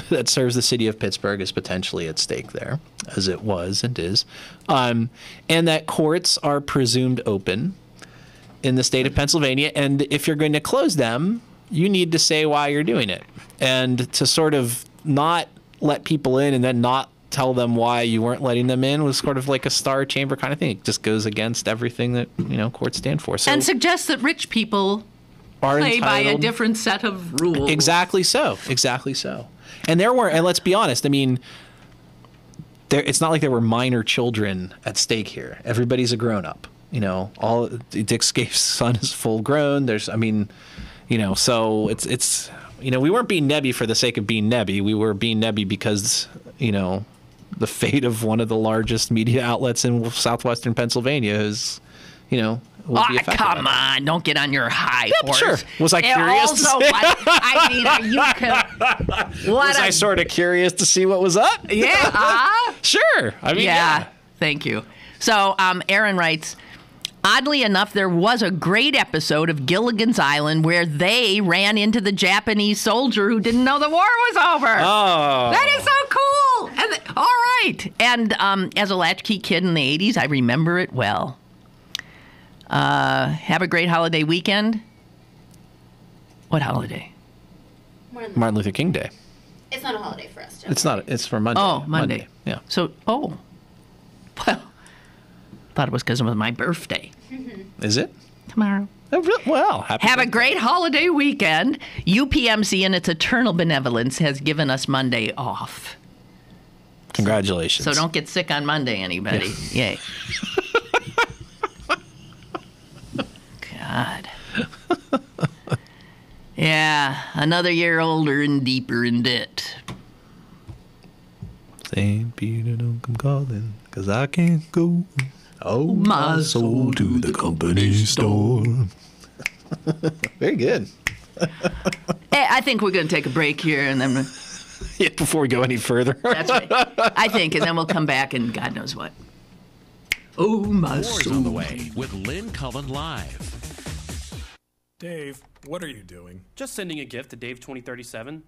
that serves the city of Pittsburgh is potentially at stake there, as it was and is, and that courts are presumed open in the state of Pennsylvania, and if you're going to close them, you need to say why you're doing it, and to sort of not let people in and then not tell them why you weren't letting them in was sort of like a star chamber kind of thing. It just goes against everything that courts stand for. So, and suggests that rich people play by a different set of rules. Exactly so. And and let's be honest, I mean, it's not like there were minor children at stake here. Everybody's a grown-up. All Dick Scaife's son is full grown. So it's we weren't being nebby for the sake of being nebby. We were being nebby because, the fate of one of the largest media outlets in southwestern Pennsylvania is, come on! Don't get on your high horse. Sure. Was I curious? Also, was I sort of curious to see what was up? Yeah. Sure. I mean, yeah. Thank you. So, Aaron writes, oddly enough, there was a great episode of Gilligan's Island where they ran into the Japanese soldier who didn't know the war was over. Oh. That is so cool. All right. And as a latchkey kid in the 80s, I remember it well. Have a great holiday weekend. What holiday? Martin Luther King Day. It's not a holiday for us. It's not. It's for Monday. Oh, Monday. Yeah. So, well, thought it was because it was my birthday. Is it? Tomorrow. Oh, well, have a great holiday weekend. UPMC, in its eternal benevolence, has given us Monday off. Congratulations. So don't get sick on Monday, anybody. Yeah. Yay. God. Yeah, another year older and deeper in debt. St. Peter, don't come calling, 'cause I can't go. Oh, my soul to the company store. Very good. Hey, I think we're going to take a break here and then... Yeah, before we go any further. That's right. I think, and then we'll come back and God knows what. Oh, my More's soul. on the way with Lynn Cullen Live. Dave, what are you doing? Just sending a gift to Dave 2037.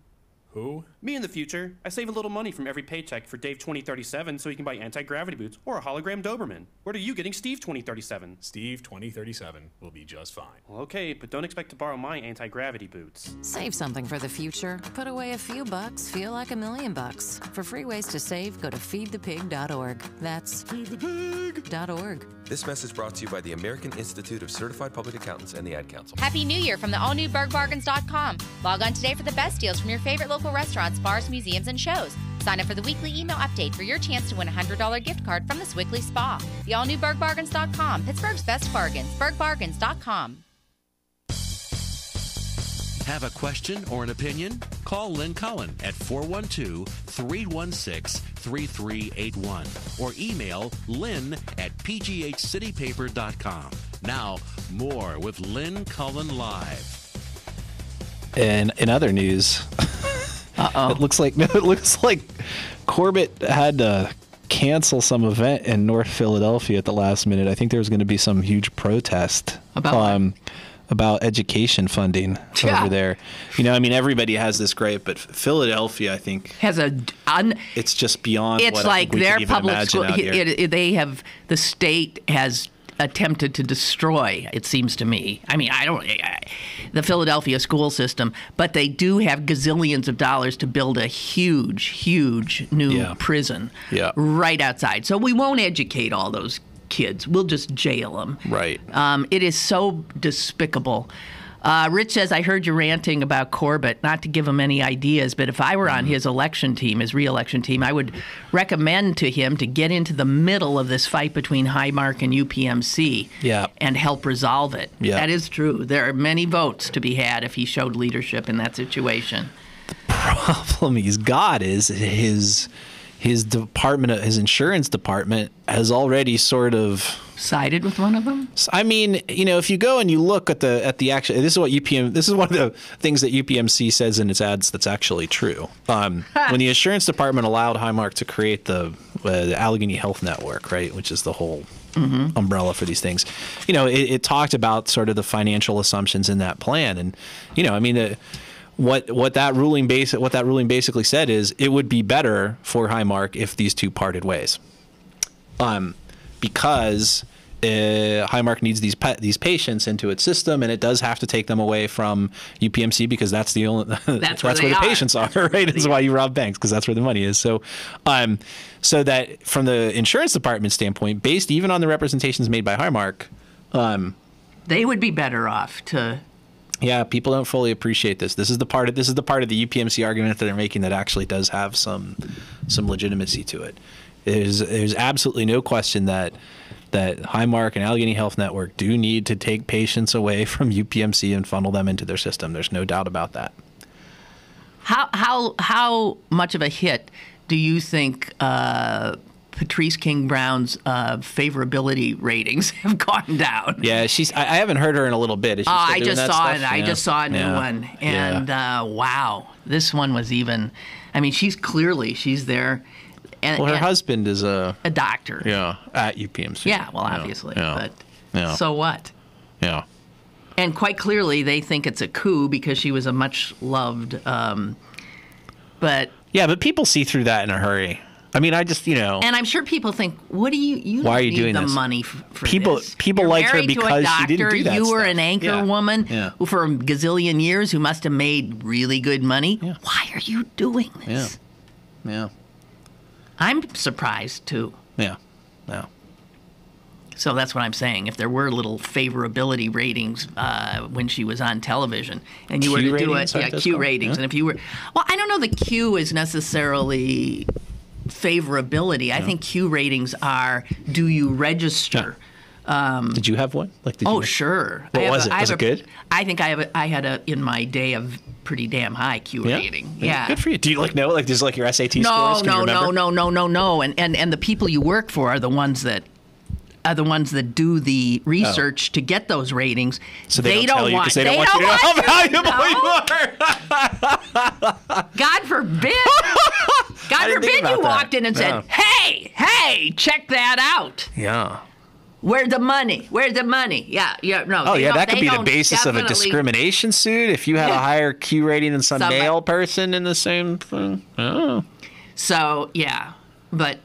Who? Me in the future. I save a little money from every paycheck for Dave 2037 so he can buy anti-gravity boots or a hologram Doberman. What are you getting Steve 2037? Steve 2037 will be just fine. Well, okay, but don't expect to borrow my anti-gravity boots. Save something for the future. Put away a few bucks, feel like $1,000,000. For free ways to save, go to feedthepig.org. That's feedthepig.org. This message brought to you by the American Institute of Certified Public Accountants and the Ad Council. Happy New Year from the all-new bergbargains.com. Log on today for the best deals from your favorite local restaurants, bars, museums, and shows. Sign up for the weekly email update for your chance to win a $100 gift card from the Swickley Spa. The all-new bergbargains.com, Pittsburgh's best bargains, bergbargains.com. Have a question or an opinion? Call Lynn Cullen at 412-316-3381 or email lynn at pghcitypaper.com. Now, more with Lynn Cullen Live. And in other news, it looks like Corbett had to cancel some event in North Philadelphia at the last minute. I think there was going to be some huge protest about education funding over there. You know, I mean, everybody has this gripe, but Philadelphia, I think, has it's just beyond. It's what like we their could even public imagine school. out here. They have, the state has attempted to destroy, it seems to me. I mean, the Philadelphia school system, but they do have gazillions of dollars to build a huge new prison right outside. So we won't educate all those kids. We'll just jail them. Right. It is so despicable. Rich says, I heard you ranting about Corbett, not to give him any ideas, but if I were on his election team, his re-election team, I would recommend to him to get into the middle of this fight between Highmark and UPMC and help resolve it. Yeah. That is true. There are many votes to be had if he showed leadership in that situation. The problem he's got is his department, his insurance department, has already sort of sided with one of them. I mean, you know, if you go and you look at the actual, this is one of the things that UPMC says in its ads that's actually true. When the insurance department allowed Highmark to create the Allegheny Health Network, right, which is the whole umbrella for these things, you know, it talked about sort of the financial assumptions in that plan, and you know, I mean. What that ruling basically said is it would be better for Highmark if these two parted ways, because Highmark needs these patients into its system, and it does have to take them away from UPMC because that's the only that's where the patients are, right? That's why you rob banks, because that's where the money is. So, so that from the insurance department standpoint, based even on the representations made by Highmark, they would be better off to. Yeah, people don't fully appreciate this. This is the part of the UPMC argument that they're making that actually does have some legitimacy to it. There's absolutely no question that Highmark and Allegheny Health Network do need to take patients away from UPMC and funnel them into their system. There's no doubt about that. How much of a hit do you think Patrice King Brown's favorability ratings have gone down? Yeah, I haven't heard her in a little bit. Is she I just saw it. Yeah. I just saw a new one, and wow, this one was even. I mean, she's there. And, well, her husband is a doctor. Yeah, at UPMC. Yeah, well, obviously, but so what? Yeah. And quite clearly, they think it's a coup because she was a much loved. But people see through that in a hurry. I mean, I just, you know. And I'm sure people think, what do you why are you need doing the this? Money for people, this? People You're like her married because to a doctor, she didn't do that You were stuff. an anchor woman who for a gazillion years who must have made really good money. Yeah. Why are you doing this? Yeah. I'm surprised, too. Yeah. So that's what I'm saying. If there were little favorability ratings when she was on television, and you were to do it, Q ratings, and if you were, well, I don't know that Q is necessarily favorability. I think Q ratings are, do you register Did you have one? Sure. What was it? Was it good? I think I had a in my day of pretty damn high Q rating. Yeah. Good for you. Do you know just like your SAT scores? No. And the people you work for are the ones that do the research to get those ratings. So they don't tell you because they don't want you to know how valuable you are. God forbid. God forbid you walked in and said, hey, check that out. Yeah. Where's the money? Yeah, no. Oh, yeah, that could be the basis of a discrimination suit if you had a higher Q rating than some male person in the same thing. Oh. So, yeah, but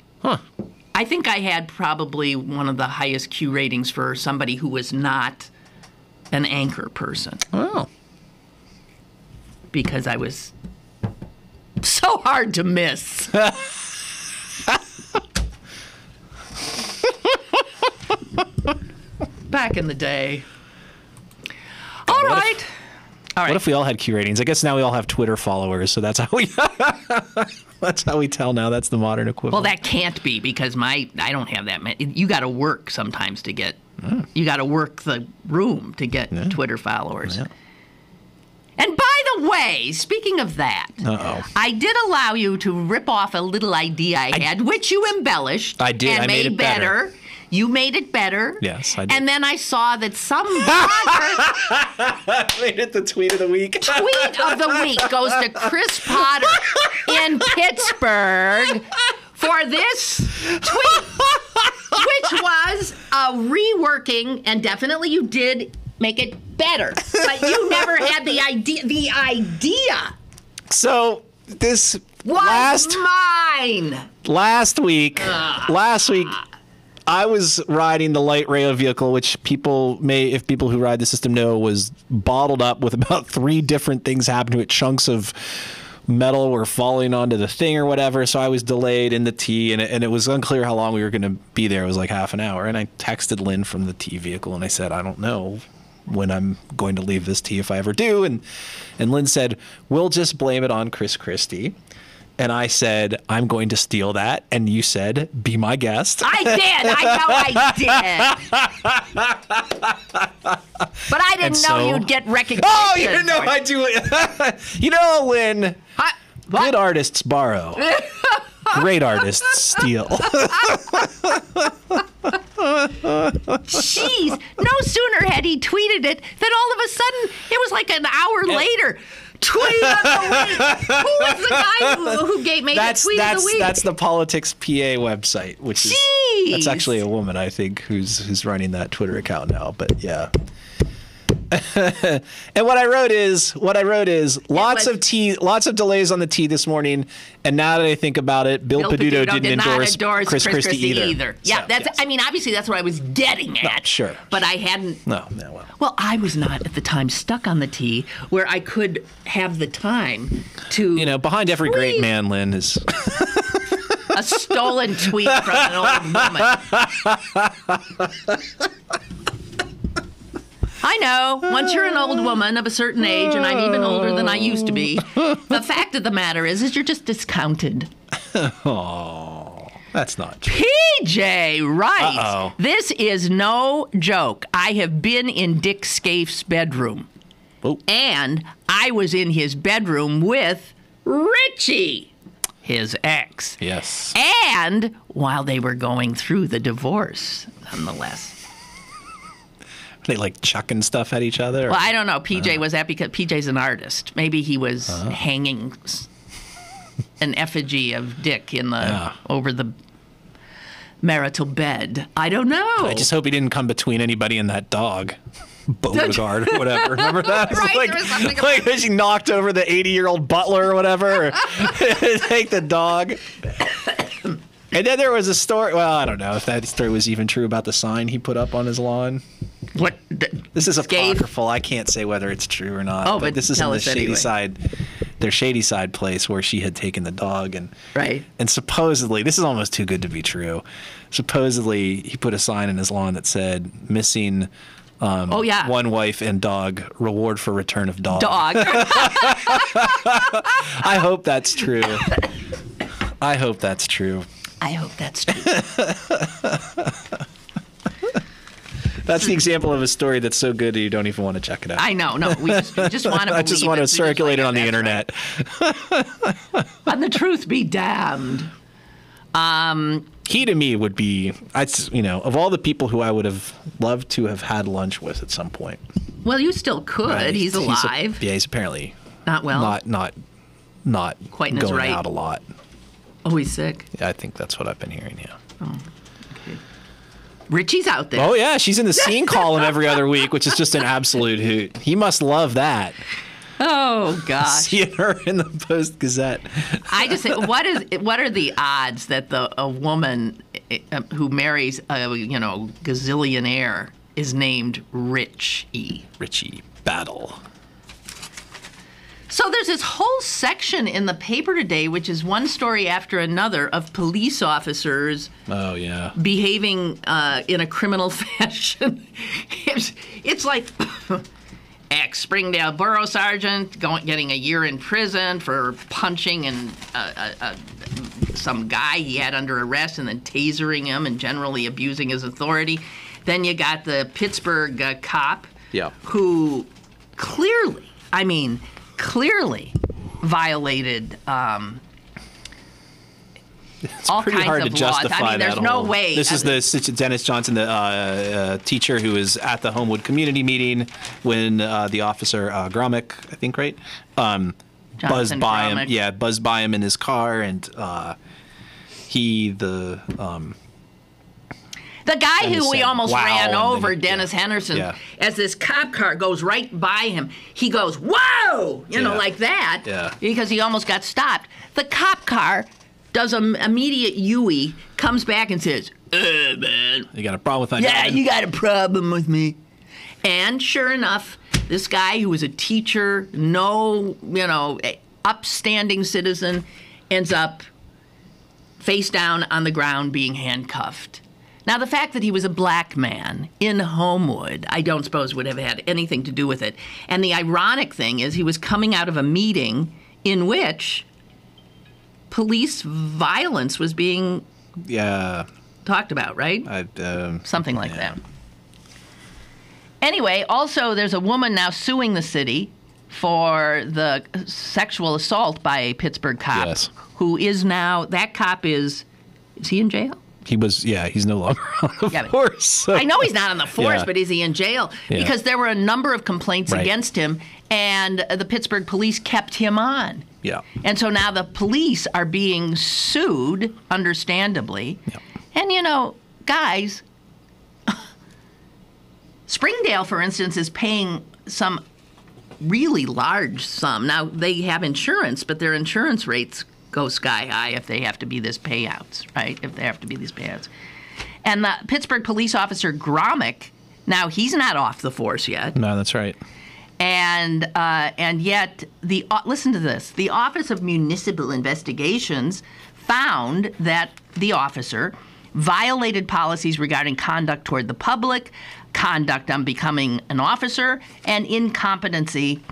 I think I had probably one of the highest Q ratings for somebody who was not an anchor person. Oh. Because I was so hard to miss. Back in the day. All right. What if we all had Q ratings? I guess now we all have Twitter followers, so that's how we tell now. That's the modern equivalent. Well, that can't be because I don't have that many. You got to work sometimes to get. You got to work the room to get Twitter followers. Yeah. And by the way, speaking of that, I did allow you to rip off a little idea I had, which you embellished. I did. And I made it better. You made it better. Yes, I did. And then I saw that some made it the tweet of the week. Tweet of the week goes to Chris Potter in Pittsburgh for this tweet, which was a reworking, and definitely you did make it better, but you never had the idea. The idea. So this was mine. Last week, I was riding the light rail vehicle, which if people who ride the system know, was bottled up with about 3 different things happening to it. Chunks of metal were falling onto the thing or whatever. So I was delayed in the T, and it was unclear how long we were going to be there. It was like half an hour. And I texted Lynn from the T vehicle, and I said, I don't know when I'm going to leave this T if I ever do. And Lynn said, we'll just blame it on Chris Christie. And I said, I'm going to steal that. And you said, be my guest. I did. I know I did. But I didn't know you'd get recognition. Oh, you didn't know I do it. You know, Lynn, good artists borrow. Great artists steal. Jeez. No sooner had he tweeted it than all of a sudden, it was like an hour later. Tweet of the week. Who was the guy who made the tweet of the week? That's the Politics PA website, which is that's actually a woman, I think, who's running that Twitter account now. But yeah. And what I wrote is lots of delays on the T this morning, and now that I think about it, Bill Peduto didn't endorse Chris Christie either. Yeah, so, that's. Yes. I mean, obviously that's what I was getting at. No, sure, but I hadn't. No. Well, I was not at the time stuck on the T where I could have the time to. Behind every great man, Lynn, is a stolen tweet from an old woman. I know. Once you're an old woman of a certain age, and I'm even older than I used to be, the fact of the matter is you're just discounted. Oh, that's not true. PJ writes, this is no joke. I have been in Dick Scaife's bedroom. Oh. And I was in his bedroom with Richie, his ex. Yes. And while they were going through the divorce, nonetheless. They like chucking stuff at each other? Well, I don't know. PJ was that because PJ's an artist. Maybe he was hanging an effigy of Dick in the over the marital bed. I don't know. I just hope he didn't come between anybody and that dog. Beauregard or whatever. Remember that? Right, there was something about she knocked over the 80-year-old butler or whatever. Take the dog. And then there was a story. Well, I don't know if that story was even true about the sign he put up on his lawn. What? This is apocryphal. I can't say whether it's true or not. Oh, but this is in the Shady Side, their Shady Side place where she had taken the dog, and supposedly, this is almost too good to be true. Supposedly, he put a sign in his lawn that said "Missing." One wife and dog, reward for return of dog. I hope that's true. I hope that's true. That's the example of a story that's so good that you don't even want to check it out. I know. No, we just want to. I just want to circulate it on the internet. Right. And the truth be damned. He to me would be, of all the people who I would have loved to have had lunch with at some point. Well, you still could. Right. He's alive. He's apparently not well. Not quite in going his right. out a lot. Oh, he's sick. Yeah, I think that's what I've been hearing. Yeah. Oh, okay. Richie's out there. Oh yeah, she's in the scene column every other week, which is just an absolute hoot. He must love that. Oh gosh, seeing her in the Post Gazette. I just say, what are the odds that a woman who marries a gazillionaire is named Richie Battle? So there's this whole section in the paper today, which is one story after another of police officers. Oh yeah, behaving in a criminal fashion. It's like. Ex-Springdale Borough Sergeant getting a year in prison for punching some guy he had under arrest and then tasering him and generally abusing his authority. Then you got the Pittsburgh cop who clearly violated it's all pretty kinds hard of to justify laws. I mean, there's no way. This is the Dennis Johnson, the teacher who was at the Homewood community meeting when the officer Gromick, I think, right, buzzed by him. Yeah, buzzed by him in his car, and the guy who we almost ran over, Dennis Henderson, as this cop car goes right by him, he goes, "Whoa!" like that, because he almost got stopped. The cop car does an immediate U-ey, comes back and says, man. You got a problem with my Yeah, you got a problem with me. And sure enough, this guy who was a teacher, upstanding citizen, ends up face down on the ground being handcuffed. Now, the fact that he was a black man in Homewood, I don't suppose would have had anything to do with it. And the ironic thing is he was coming out of a meeting in which police violence was being talked about, right? Something like that. Anyway, also there's a woman now suing the city for the sexual assault by a Pittsburgh cop who is now, that cop is he in jail? He was, he's no longer on the force. So. I know he's not on the force, but is he in jail? Because there were a number of complaints against him, and the Pittsburgh police kept him on. Yeah. And so now the police are being sued, understandably. Yeah. And, guys, Springdale, for instance, is paying some really large sum. Now, they have insurance, but their insurance rates go sky high if they have to be these payouts, right? If they have to be these payouts. And the Pittsburgh police officer Gromick, now he's not off the force yet. No, that's right. And yet, listen to this. The Office of Municipal Investigations found that the officer violated policies regarding conduct toward the public, conduct on becoming an officer, and incompetency,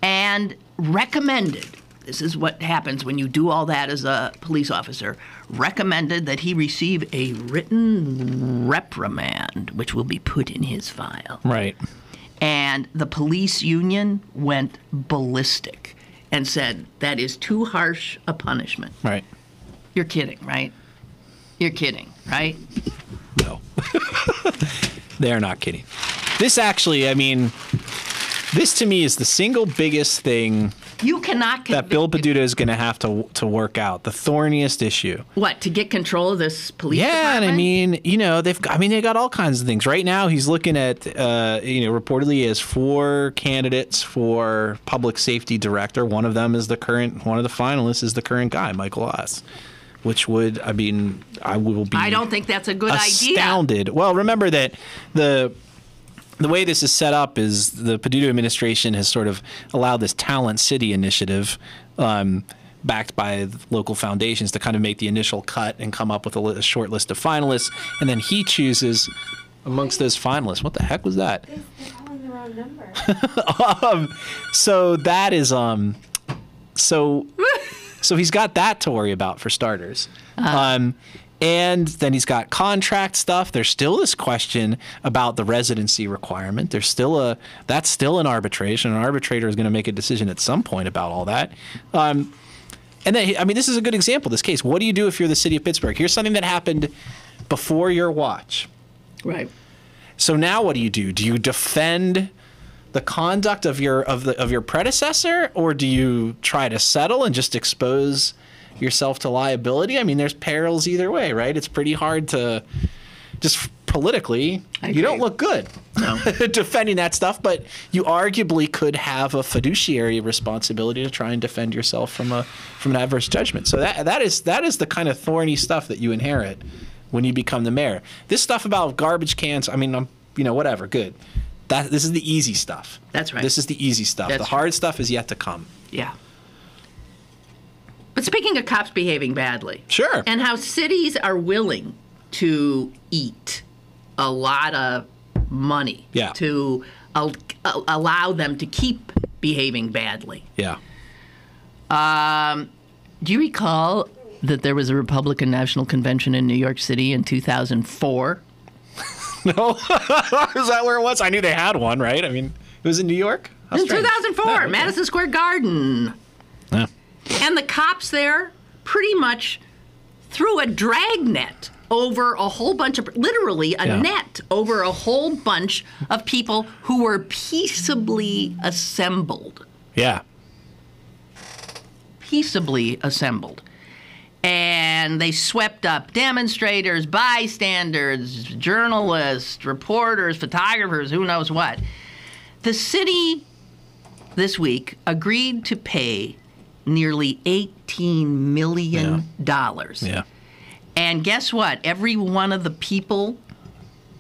and recommended, this is what happens when you do all that as a police officer, recommended that he receive a written reprimand, which will be put in his file. Right. And the police union went ballistic and said, that is too harsh a punishment. Right. You're kidding, right? You're kidding, right? No. They are not kidding. This actually, this to me is the single biggest thing you cannot that Bill Peduto is going to have to work out. The thorniest issue. What, to get control of this police department? And they got all kinds of things. Right now, he's looking at, reportedly he has 4 candidates for public safety director. One of the finalists is the current guy, Michael Oss. Which would, I will be. I don't think that's a good astounded. idea. Well, remember that the way this is set up is the Peduto administration has sort of allowed this Talent City initiative, backed by local foundations, to kind of make the initial cut and come up with a short list of finalists, and then he chooses amongst those finalists. What the heck was that? They're calling the wrong number. So that is So he's got that to worry about for starters. And And then he's got contract stuff. There's still this question about the residency requirement. That's still an arbitration. An arbitrator is going to make a decision at some point about all that. And then, I mean, this is a good example, this case. What do you do if you're the city of Pittsburgh? Here's something that happened before your watch. Right. So now what do? Do you defend the conduct of your predecessor, or do you try to settle and just expose yourself to liability? I mean, there's perils either way, right? It's pretty hard to just politically. You don't look good defending that stuff, but you arguably could have a fiduciary responsibility to try and defend yourself from an adverse judgment. So that is the kind of thorny stuff that you inherit when you become the mayor. This stuff about garbage cans, I mean, whatever, good. This is the easy stuff. That's right. This is the easy stuff. The hard stuff is yet to come. Yeah. But speaking of cops behaving badly. Sure. And how cities are willing to eat a lot of money to allow them to keep behaving badly. Yeah. Do you recall that there was a Republican National Convention in New York City in 2004? No. Is that where it was? I knew they had one, right? I mean, it was in New York? In 2004, okay. Madison Square Garden. Yeah. And the cops there pretty much threw a dragnet over a whole bunch of, literally a net over a whole bunch of people who were peaceably assembled. Yeah. Peaceably assembled. And they swept up demonstrators, bystanders, journalists, reporters, photographers, who knows what. The city this week agreed to pay nearly $18 million. Yeah. And guess what? Every one of the people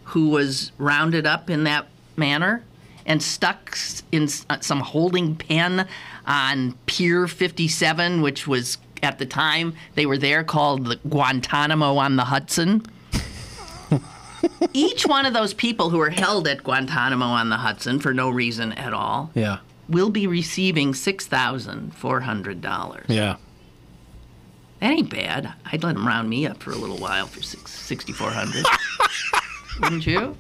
who was rounded up in that manner and stuck in some holding pen on Pier 57, which was, at the time they were there, called the Guantanamo on the Hudson. Each one of those people who were held at Guantanamo on the Hudson for no reason at all will be receiving $6,400. Yeah. That ain't bad. I'd let them round me up for a little while for $6,400. Wouldn't you?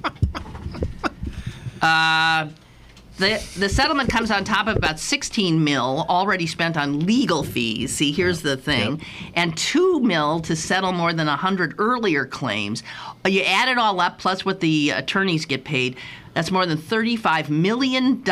The settlement comes on top of about $16 million already spent on legal fees. See, here's the thing. And $2 million to settle more than 100 earlier claims. You add it all up, plus what the attorneys get paid, that's more than $35 million.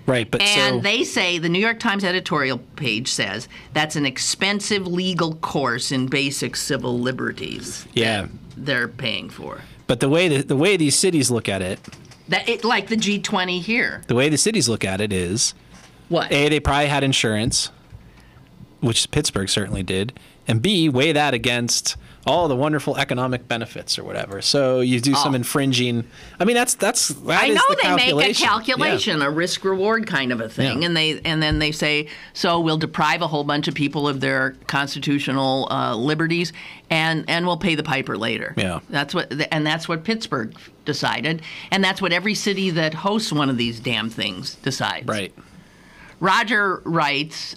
Right, but they say, the New York Times editorial page says, that's an expensive legal course in basic civil liberties. Yeah. They're paying for. But the way these cities look at it, like the G20 here. The way the cities look at it is, what? A, they probably had insurance, which Pittsburgh certainly did, and B, weigh that against all the wonderful economic benefits or whatever. So you do some infringing. I mean, that I is know the they make a calculation. calculation, a risk reward kind of a thing, and then they say, so we'll deprive a whole bunch of people of their constitutional liberties, and we'll pay the piper later. Yeah, that's what Pittsburgh decided, and that's what every city that hosts one of these damn things decides. Right. Roger writes,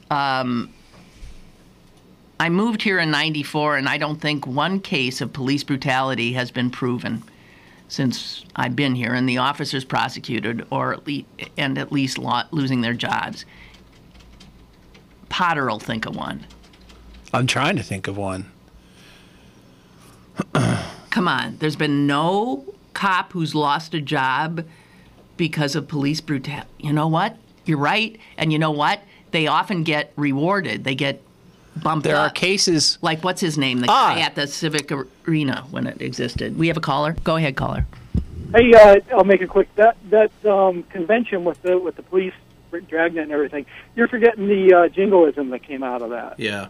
I moved here in '94, and I don't think one case of police brutality has been proven since I've been here, and the officers prosecuted at least losing their jobs. Potter will think of one. I'm trying to think of one. Come on. There's been no cop who's lost a job because of police brutality. You know what? You're right. And you know what? They often get rewarded. They get bumped There up. are cases... Like, what's his name? The guy at the Civic Arena when it existed. We have a caller? Go ahead, caller. Hey, I'll make it quick. That convention with the police dragnet and everything, you're forgetting the jingoism that came out of that. Yeah.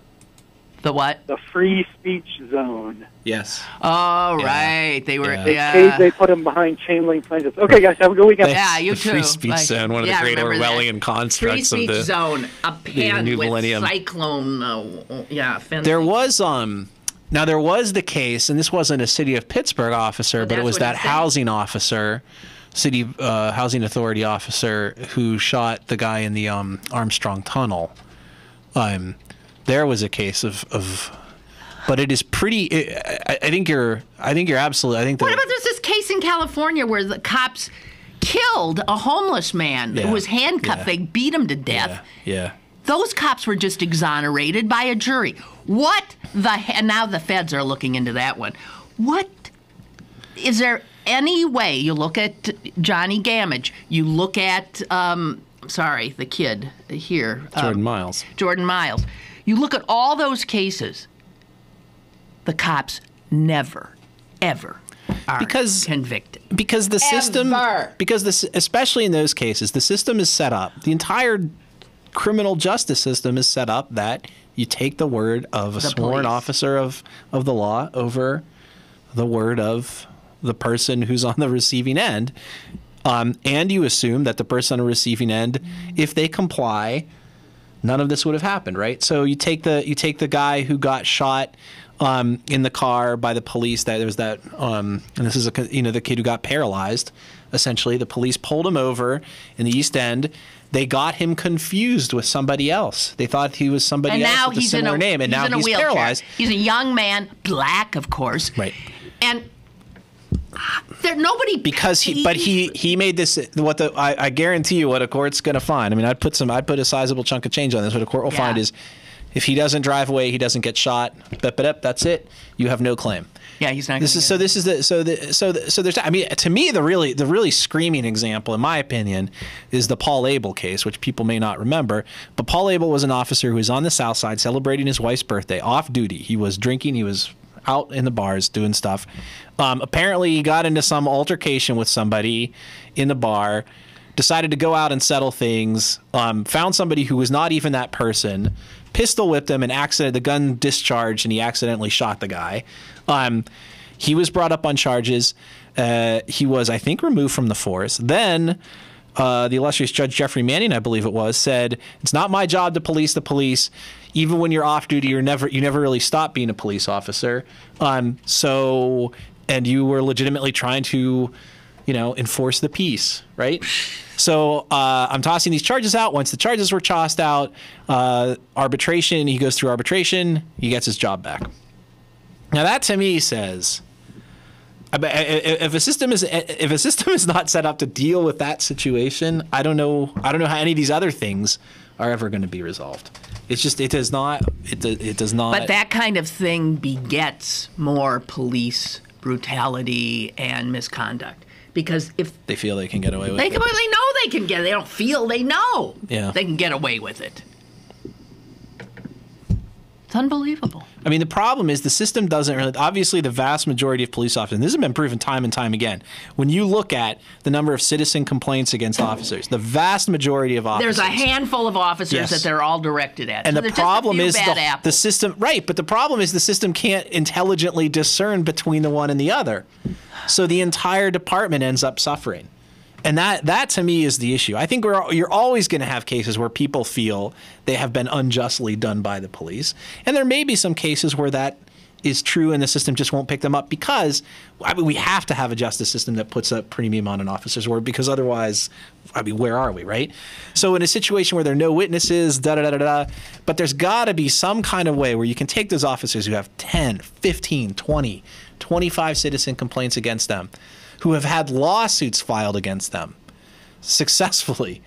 The what? The free speech zone. Yes. Oh, right. They were... They put them behind chain link fences. Okay, guys, have a good weekend. Yeah, you the too. Free speech zone, one of the great Orwellian constructs of the... Free speech zone, a pen new with millennium. cyclone, fencing. There was... Now, there was the case, and this wasn't a City of Pittsburgh officer, but it was that housing officer, City Housing Authority officer, who shot the guy in the Armstrong Tunnel. There was a case of but it is pretty. I think you're absolutely. I think. What about there's this case in California where the cops killed a homeless man who was handcuffed? They beat him to death. Yeah. Those cops were just exonerated by a jury. And now the feds are looking into that one. Is there any way you look at Johnny Gamage, you look at, the kid here. Jordan Miles. You look at all those cases, the cops never, ever are convicted. Because the system, especially in those cases, the system is set up, the entire criminal justice system is set up that you take the word of a sworn officer of the law over the word of the person who's on the receiving end, and you assume that the person on the receiving end, if they comply, none of this would have happened, right? So you take the guy who got shot in the car by the police. That there was that, and this is the kid who got paralyzed. Essentially, the police pulled him over in the East End. They got him confused with somebody else. They thought he was somebody else with a similar name, and now he's paralyzed. He's a young man, black, of course, right? And nobody he made this. I guarantee you what a court's going to find. I mean, I'd put a sizable chunk of change on this. What a court will find is, if he doesn't drive away, he doesn't get shot. That's it. You have no claim. Yeah, he's not. There's. I mean, to me, the really screaming example, in my opinion, is the Paul Abel case, which people may not remember. But Paul Abel was an officer who was on the South Side celebrating his wife's birthday, off duty. He was drinking. He was out in the bars doing stuff. Apparently, he got into some altercation with somebody in the bar. Decided to go out and settle things. Found somebody who was not even that person. Pistol whipped him, and the gun discharged, and he accidentally shot the guy. He was brought up on charges. He was, I think, removed from the force. Then the illustrious Judge Jeffrey Manning, I believe it was, said, "It's not my job to police the police. Even when you're off duty, you never really stop being a police officer. And you were legitimately trying to, enforce the peace, right?" So I'm tossing these charges out. Once the charges were tossed out, arbitration. He goes through arbitration. He gets his job back. Now that to me says, if a system is not set up to deal with that situation, I don't know how any of these other things are ever going to be resolved. It's just it does not. But that kind of thing begets more police brutality and misconduct. Because if they feel they can get away with it. They know they can get it. They don't feel, they know they can get away with it. It's unbelievable. I mean, the problem is the system doesn't really, obviously the vast majority of police officers, and this has been proven time and time again, when you look at the number of citizen complaints against officers, the vast majority of officers. There's a handful of officers that they're all directed at. And so the problem is the system, right, but the problem is the system can't intelligently discern between the one and the other. So the entire department ends up suffering. And that to me is the issue. I think you're always going to have cases where people feel they have been unjustly done by the police. And there may be some cases where that is true and the system just won't pick them up because we have to have a justice system that puts a premium on an officer's word because otherwise, where are we, right? So in a situation where there are no witnesses, but there's got to be some kind of way where you can take those officers who have 10, 15, 20, 25 citizen complaints against them, who have had lawsuits filed against them successfully,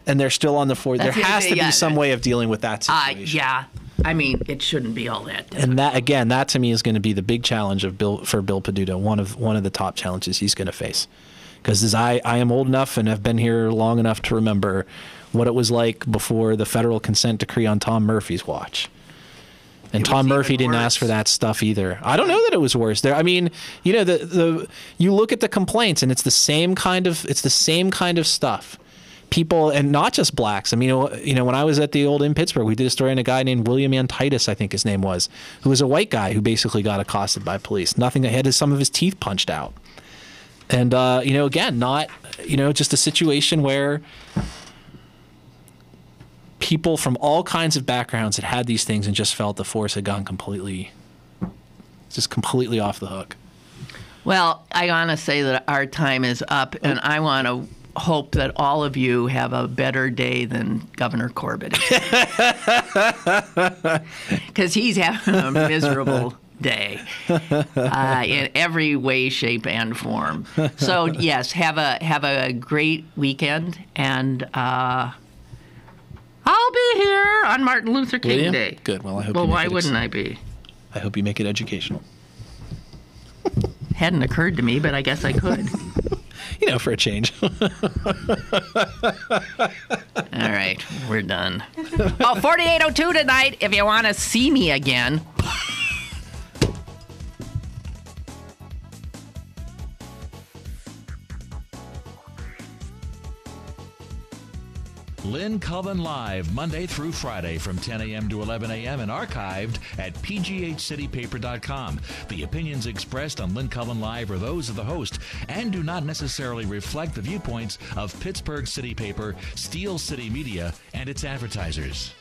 and they're still on the force. There has to be some way of dealing with that situation. It shouldn't be all that difficult. And that to me is going to be the big challenge for Bill Peduto, one of the top challenges he's going to face. Because I am old enough and have been here long enough to remember what it was like before the federal consent decree on Tom Murphy's watch. And Tom Murphy didn't ask for that stuff either. I don't know that it was worse. You look at the complaints, and it's the same kind of stuff. People, and not just blacks. When I was at the old in Pittsburgh, we did a story on a guy named William Antitis, I think his name was, who was a white guy who basically got accosted by police. Nothing, had some of his teeth punched out. And again, not just a situation where people from all kinds of backgrounds had these things and just felt the force had gone completely off the hook. Well, I want to say that our time is up, and I want to hope that all of you have a better day than Governor Corbett, because he's having a miserable day in every way, shape, and form. So yes, have a great weekend, and I'll be here on Martin Luther King Day. Good. Well, I hope. Well, why wouldn't I be? I hope you make it educational. Hadn't occurred to me, but I guess I could. For a change. All right, we're done. 4802 tonight if you want to see me again. Lynn Cullen Live, Monday through Friday from 10 a.m. to 11 a.m. and archived at pghcitypaper.com. The opinions expressed on Lynn Cullen Live are those of the host and do not necessarily reflect the viewpoints of Pittsburgh City Paper, Steel City Media, and its advertisers.